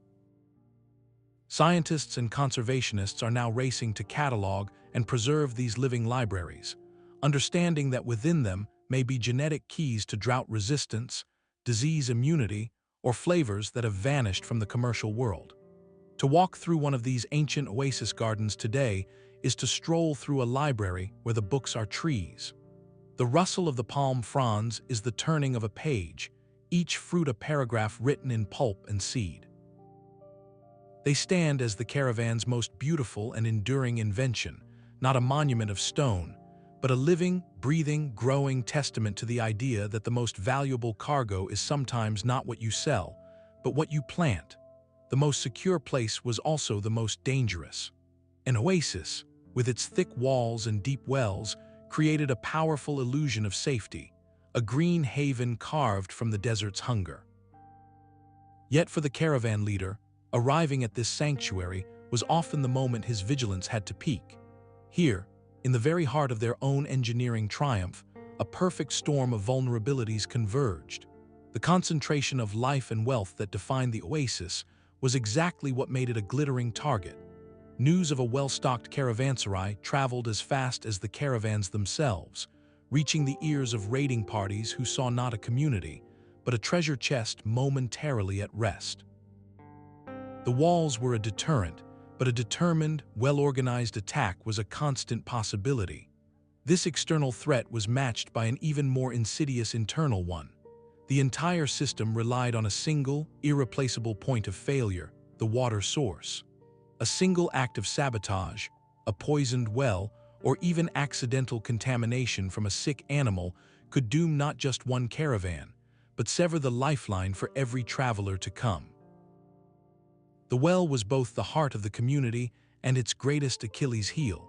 Scientists and conservationists are now racing to catalog and preserve these living libraries, understanding that within them may be genetic keys to drought resistance, disease immunity, or flavors that have vanished from the commercial world. To walk through one of these ancient oasis gardens today is to stroll through a library where the books are trees. The rustle of the palm fronds is the turning of a page, each fruit a paragraph written in pulp and seed. They stand as the caravan's most beautiful and enduring invention, not a monument of stone, but a living, breathing, growing testament to the idea that the most valuable cargo is sometimes not what you sell, but what you plant. The most secure place was also the most dangerous. An oasis, with its thick walls and deep wells, created a powerful illusion of safety, a green haven carved from the desert's hunger. Yet for the caravan leader, arriving at this sanctuary was often the moment his vigilance had to peak. Here, in the very heart of their own engineering triumph, a perfect storm of vulnerabilities converged. The concentration of life and wealth that defined the oasis was exactly what made it a glittering target. News of a well-stocked caravanserai traveled as fast as the caravans themselves, reaching the ears of raiding parties who saw not a community, but a treasure chest momentarily at rest. The walls were a deterrent, but a determined, well-organized attack was a constant possibility. This external threat was matched by an even more insidious internal one. The entire system relied on a single, irreplaceable point of failure, the water source. A single act of sabotage, a poisoned well, or even accidental contamination from a sick animal could doom not just one caravan, but sever the lifeline for every traveler to come. The well was both the heart of the community and its greatest Achilles heel.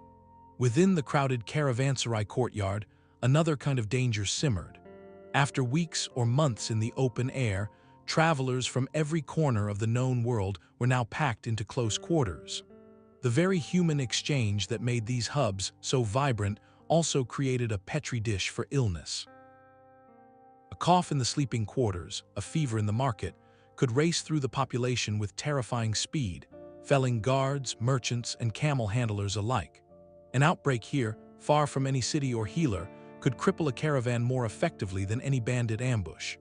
Within the crowded Caravanserai courtyard, another kind of danger simmered. After weeks or months in the open air, travelers from every corner of the known world were now packed into close quarters. The very human exchange that made these hubs so vibrant also created a petri dish for illness. A cough in the sleeping quarters, a fever in the market, could race through the population with terrifying speed, felling guards, merchants, and camel handlers alike. An outbreak here, far from any city or healer, could cripple a caravan more effectively than any bandit ambush.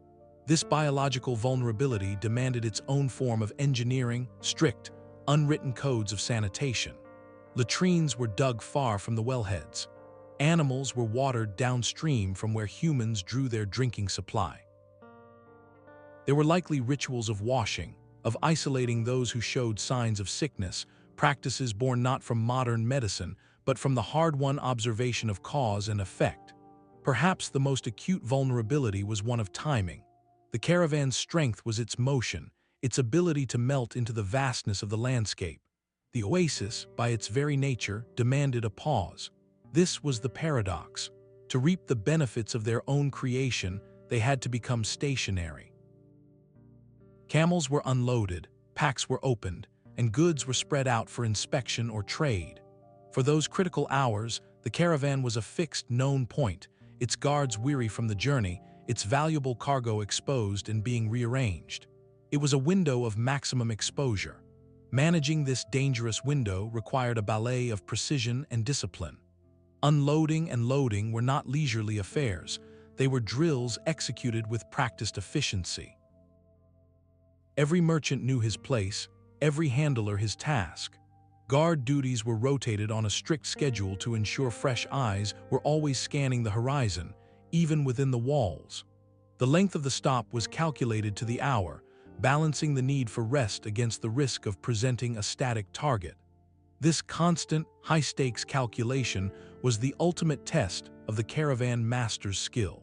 This biological vulnerability demanded its own form of engineering, strict, unwritten codes of sanitation. Latrines were dug far from the wellheads. Animals were watered downstream from where humans drew their drinking supply. There were likely rituals of washing, of isolating those who showed signs of sickness, practices born not from modern medicine, but from the hard-won observation of cause and effect. Perhaps the most acute vulnerability was one of timing. The caravan's strength was its motion, its ability to melt into the vastness of the landscape. The oasis, by its very nature, demanded a pause. This was the paradox. To reap the benefits of their own creation, they had to become stationary. Camels were unloaded, packs were opened, and goods were spread out for inspection or trade. For those critical hours, the caravan was a fixed, known point, its guards weary from the journey, its valuable cargo exposed and being rearranged. It was a window of maximum exposure. Managing this dangerous window required a ballet of precision and discipline. Unloading and loading were not leisurely affairs. They were drills executed with practiced efficiency. Every merchant knew his place, every handler his task. Guard duties were rotated on a strict schedule to ensure fresh eyes were always scanning the horizon, even within the walls. The length of the stop was calculated to the hour, balancing the need for rest against the risk of presenting a static target. This constant, high-stakes calculation was the ultimate test of the caravan master's skill.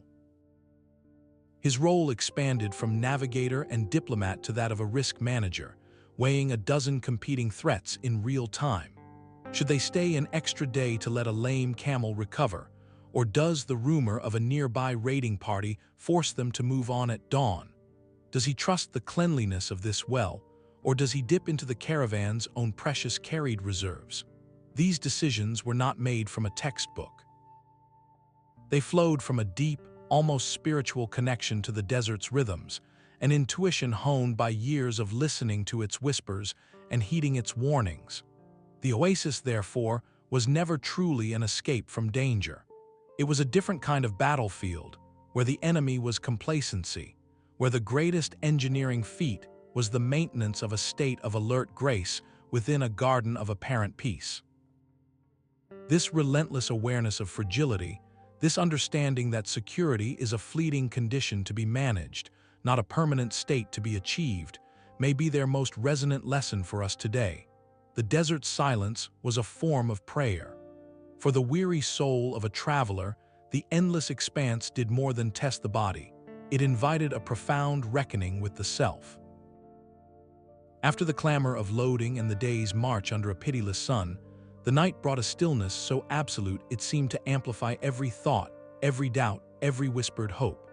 His role expanded from navigator and diplomat to that of a risk manager, weighing a dozen competing threats in real time. Should they stay an extra day to let a lame camel recover, or does the rumor of a nearby raiding party force them to move on at dawn? Does he trust the cleanliness of this well, or does he dip into the caravan's own precious carried reserves? These decisions were not made from a textbook. They flowed from a deep, almost spiritual connection to the desert's rhythms, an intuition honed by years of listening to its whispers and heeding its warnings. The oasis, therefore, was never truly an escape from danger. It was a different kind of battlefield, where the enemy was complacency, where the greatest engineering feat was the maintenance of a state of alert grace within a garden of apparent peace. This relentless awareness of fragility, this understanding that security is a fleeting condition to be managed, not a permanent state to be achieved, may be their most resonant lesson for us today. The desert's silence was a form of prayer. For the weary soul of a traveler, the endless expanse did more than test the body. It invited a profound reckoning with the self. After the clamor of loading and the day's march under a pitiless sun, the night brought a stillness so absolute it seemed to amplify every thought, every doubt, every whispered hope.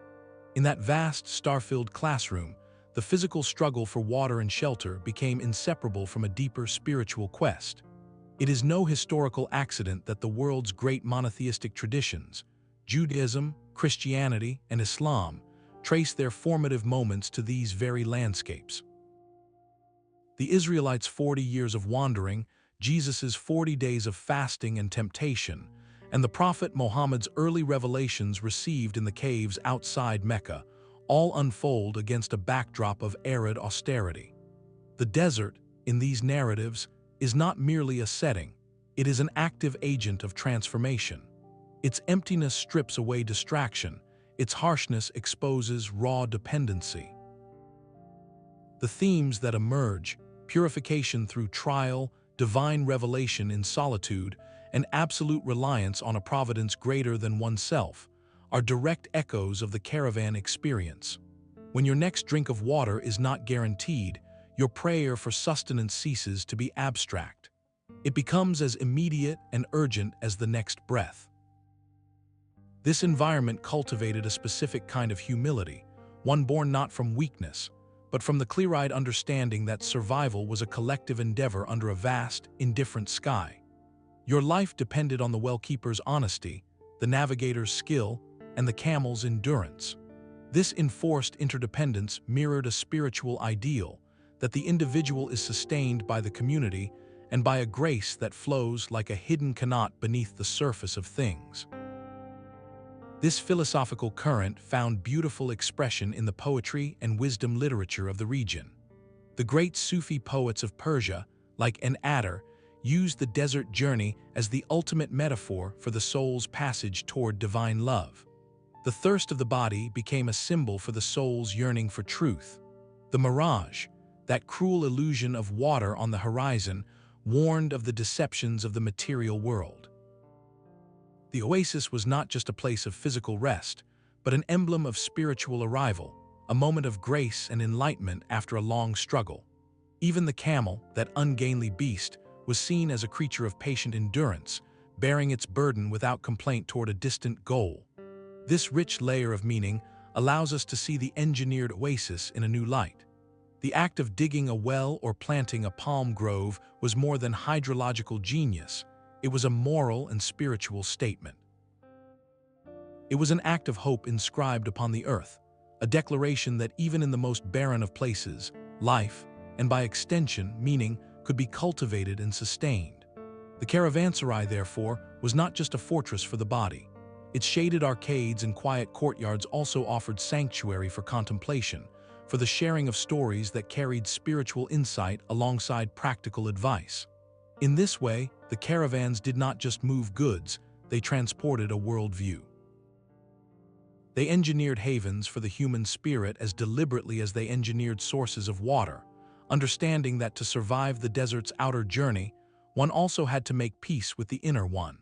In that vast, star-filled classroom, the physical struggle for water and shelter became inseparable from a deeper spiritual quest. It is no historical accident that the world's great monotheistic traditions, Judaism, Christianity, and Islam, trace their formative moments to these very landscapes. The Israelites' 40 years of wandering, Jesus' 40 days of fasting and temptation, and the Prophet Muhammad's early revelations received in the caves outside Mecca, all unfold against a backdrop of arid austerity. The desert, in these narratives, is not merely a setting, it is an active agent of transformation. Its emptiness strips away distraction, its harshness exposes raw dependency. The themes that emerge, purification through trial, divine revelation in solitude, and absolute reliance on a providence greater than oneself, are direct echoes of the caravan experience. When your next drink of water is not guaranteed, your prayer for sustenance ceases to be abstract. It becomes as immediate and urgent as the next breath. This environment cultivated a specific kind of humility, one born not from weakness, but from the clear-eyed understanding that survival was a collective endeavor under a vast, indifferent sky. Your life depended on the well-keeper's honesty, the navigator's skill, and the camel's endurance. This enforced interdependence mirrored a spiritual ideal, that the individual is sustained by the community and by a grace that flows like a hidden qanat beneath the surface of things. This philosophical current found beautiful expression in the poetry and wisdom literature of the region. The great Sufi poets of Persia, like an adder, used the desert journey as the ultimate metaphor for the soul's passage toward divine love. The thirst of the body became a symbol for the soul's yearning for truth. The mirage, that cruel illusion of water on the horizon, warned of the deceptions of the material world. The oasis was not just a place of physical rest, but an emblem of spiritual arrival, a moment of grace and enlightenment after a long struggle. Even the camel, that ungainly beast, was seen as a creature of patient endurance, bearing its burden without complaint toward a distant goal. This rich layer of meaning allows us to see the engineered oasis in a new light. The act of digging a well or planting a palm grove was more than hydrological genius. It was a moral and spiritual statement. It was an act of hope inscribed upon the earth, a declaration that even in the most barren of places, life, and by extension, meaning, could be cultivated and sustained. The Caravanserai, therefore, was not just a fortress for the body. Its shaded arcades and quiet courtyards also offered sanctuary for contemplation, for the sharing of stories that carried spiritual insight alongside practical advice. In this way, the caravans did not just move goods, they transported a worldview. They engineered havens for the human spirit as deliberately as they engineered sources of water, understanding that to survive the desert's outer journey, one also had to make peace with the inner one.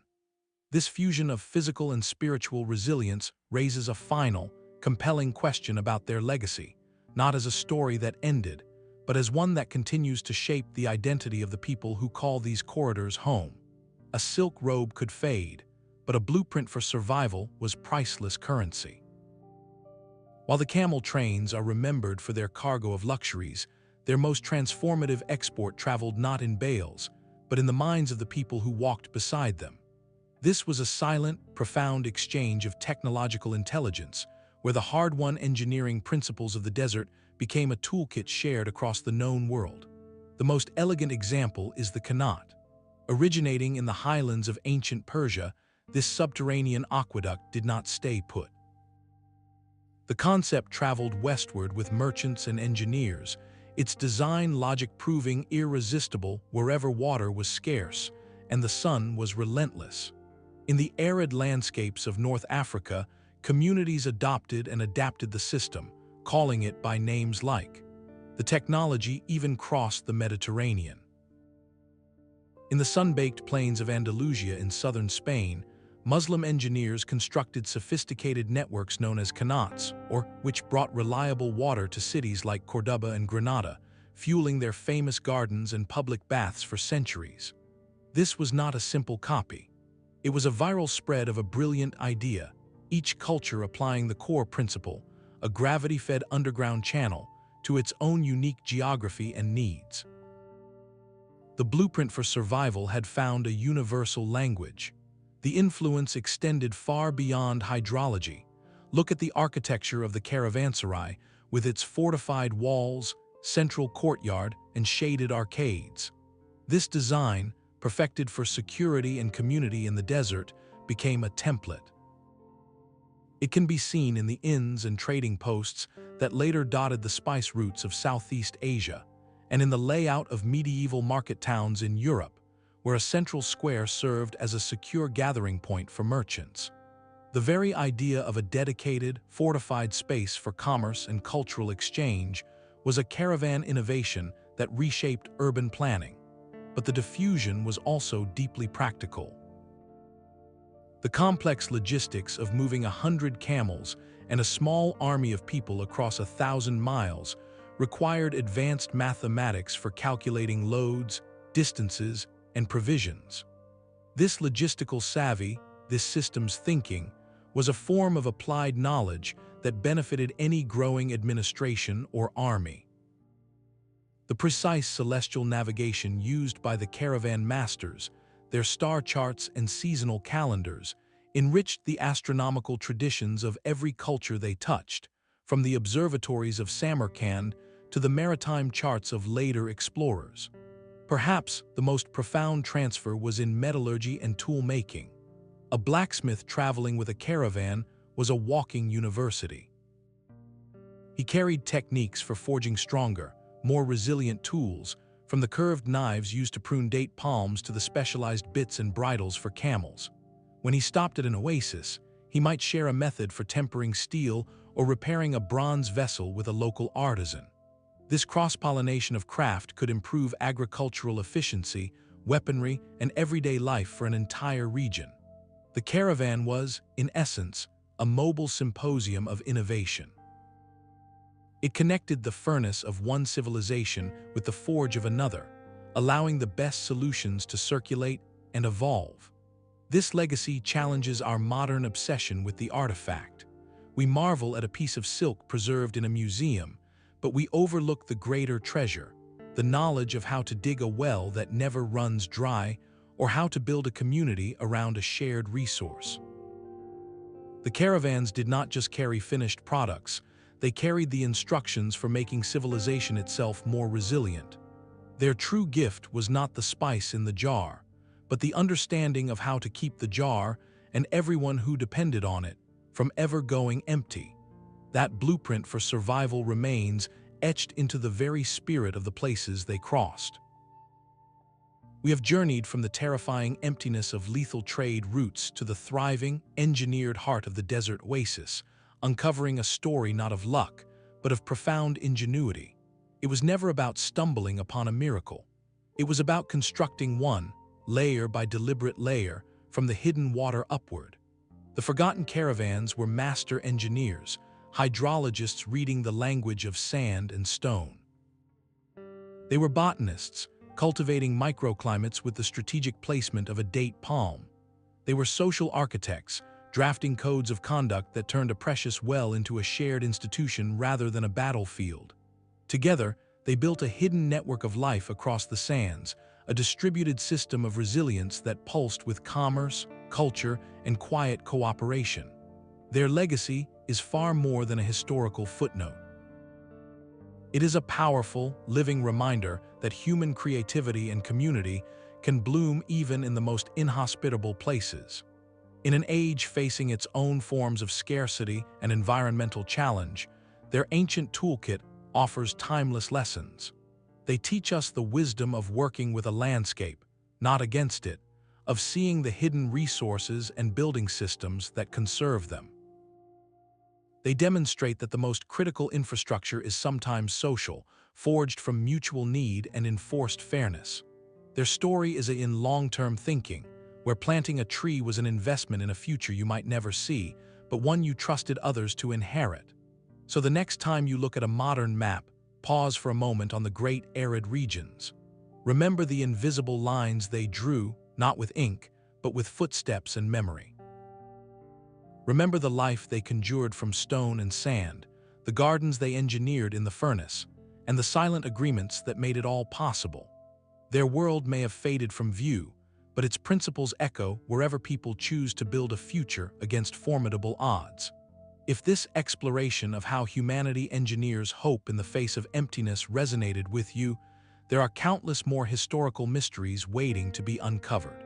This fusion of physical and spiritual resilience raises a final, compelling question about their legacy, not as a story that ended, but as one that continues to shape the identity of the people who call these corridors home. A silk robe could fade, but a blueprint for survival was priceless currency. While the camel trains are remembered for their cargo of luxuries, their most transformative export traveled not in bales, but in the minds of the people who walked beside them. This was a silent, profound exchange of technological intelligence, where the hard-won engineering principles of the desert became a toolkit shared across the known world. The most elegant example is the qanat. Originating in the highlands of ancient Persia, this subterranean aqueduct did not stay put. The concept traveled westward with merchants and engineers, its design logic proving irresistible wherever water was scarce and the sun was relentless. In the arid landscapes of North Africa, communities adopted and adapted the system, calling it by names like. The technology even crossed the Mediterranean. In the sun-baked plains of Andalusia in southern Spain, Muslim engineers constructed sophisticated networks known as qanats, which brought reliable water to cities like Cordoba and Granada, fueling their famous gardens and public baths for centuries. This was not a simple copy. It was a viral spread of a brilliant idea, each culture applying the core principle, a gravity-fed underground channel, to its own unique geography and needs. The blueprint for survival had found a universal language. The influence extended far beyond hydrology. Look at the architecture of the Caravanserai, with its fortified walls, central courtyard, and shaded arcades. This design, perfected for security and community in the desert, became a template. It can be seen in the inns and trading posts that later dotted the spice routes of Southeast Asia, and in the layout of medieval market towns in Europe, where a central square served as a secure gathering point for merchants. The very idea of a dedicated, fortified space for commerce and cultural exchange was a caravan innovation that reshaped urban planning. But the diffusion was also deeply practical. The complex logistics of moving 100 camels and a small army of people across 1,000 miles required advanced mathematics for calculating loads, distances, and provisions. This logistical savvy, this systems thinking, was a form of applied knowledge that benefited any growing administration or army. The precise celestial navigation used by the caravan masters, their star charts and seasonal calendars, enriched the astronomical traditions of every culture they touched, from the observatories of Samarkand to the maritime charts of later explorers. Perhaps the most profound transfer was in metallurgy and tool-making. A blacksmith traveling with a caravan was a walking university. He carried techniques for forging stronger, more resilient tools, from the curved knives used to prune date palms to the specialized bits and bridles for camels. When he stopped at an oasis, he might share a method for tempering steel or repairing a bronze vessel with a local artisan. This cross-pollination of craft could improve agricultural efficiency, weaponry, and everyday life for an entire region. The caravan was, in essence, a mobile symposium of innovation. It connected the furnace of one civilization with the forge of another, allowing the best solutions to circulate and evolve. This legacy challenges our modern obsession with the artifact. We marvel at a piece of silk preserved in a museum, but we overlook the greater treasure, the knowledge of how to dig a well that never runs dry, or how to build a community around a shared resource. The caravans did not just carry finished products, they carried the instructions for making civilization itself more resilient. Their true gift was not the spice in the jar, but the understanding of how to keep the jar and everyone who depended on it from ever going empty. That blueprint for survival remains etched into the very spirit of the places they crossed. We have journeyed from the terrifying emptiness of lethal trade routes to the thriving, engineered heart of the desert oasis, uncovering a story not of luck, but of profound ingenuity. It was never about stumbling upon a miracle. It was about constructing one, layer by deliberate layer, from the hidden water upward. The forgotten caravans were master engineers, hydrologists reading the language of sand and stone. They were botanists, cultivating microclimates with the strategic placement of a date palm. They were social architects, drafting codes of conduct that turned a precious well into a shared institution rather than a battlefield. Together, they built a hidden network of life across the sands, a distributed system of resilience that pulsed with commerce, culture, and quiet cooperation. Their legacy is far more than a historical footnote. It is a powerful, living reminder that human creativity and community can bloom even in the most inhospitable places. In an age facing its own forms of scarcity and environmental challenge, their ancient toolkit offers timeless lessons. They teach us the wisdom of working with a landscape, not against it, of seeing the hidden resources and building systems that conserve them. They demonstrate that the most critical infrastructure is sometimes social, forged from mutual need and enforced fairness. Their story is in long-term thinking, where planting a tree was an investment in a future you might never see, but one you trusted others to inherit. So the next time you look at a modern map, pause for a moment on the great arid regions. Remember the invisible lines they drew, not with ink, but with footsteps and memory. Remember the life they conjured from stone and sand, the gardens they engineered in the furnace, and the silent agreements that made it all possible. Their world may have faded from view, but its principles echo wherever people choose to build a future against formidable odds. If this exploration of how humanity engineers hope in the face of emptiness resonated with you, there are countless more historical mysteries waiting to be uncovered.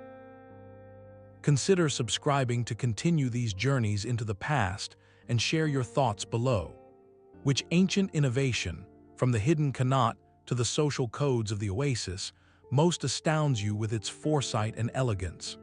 Consider subscribing to continue these journeys into the past and share your thoughts below. Which ancient innovation, from the hidden qanat to the social codes of the Oasis, most astounds you with its foresight and elegance?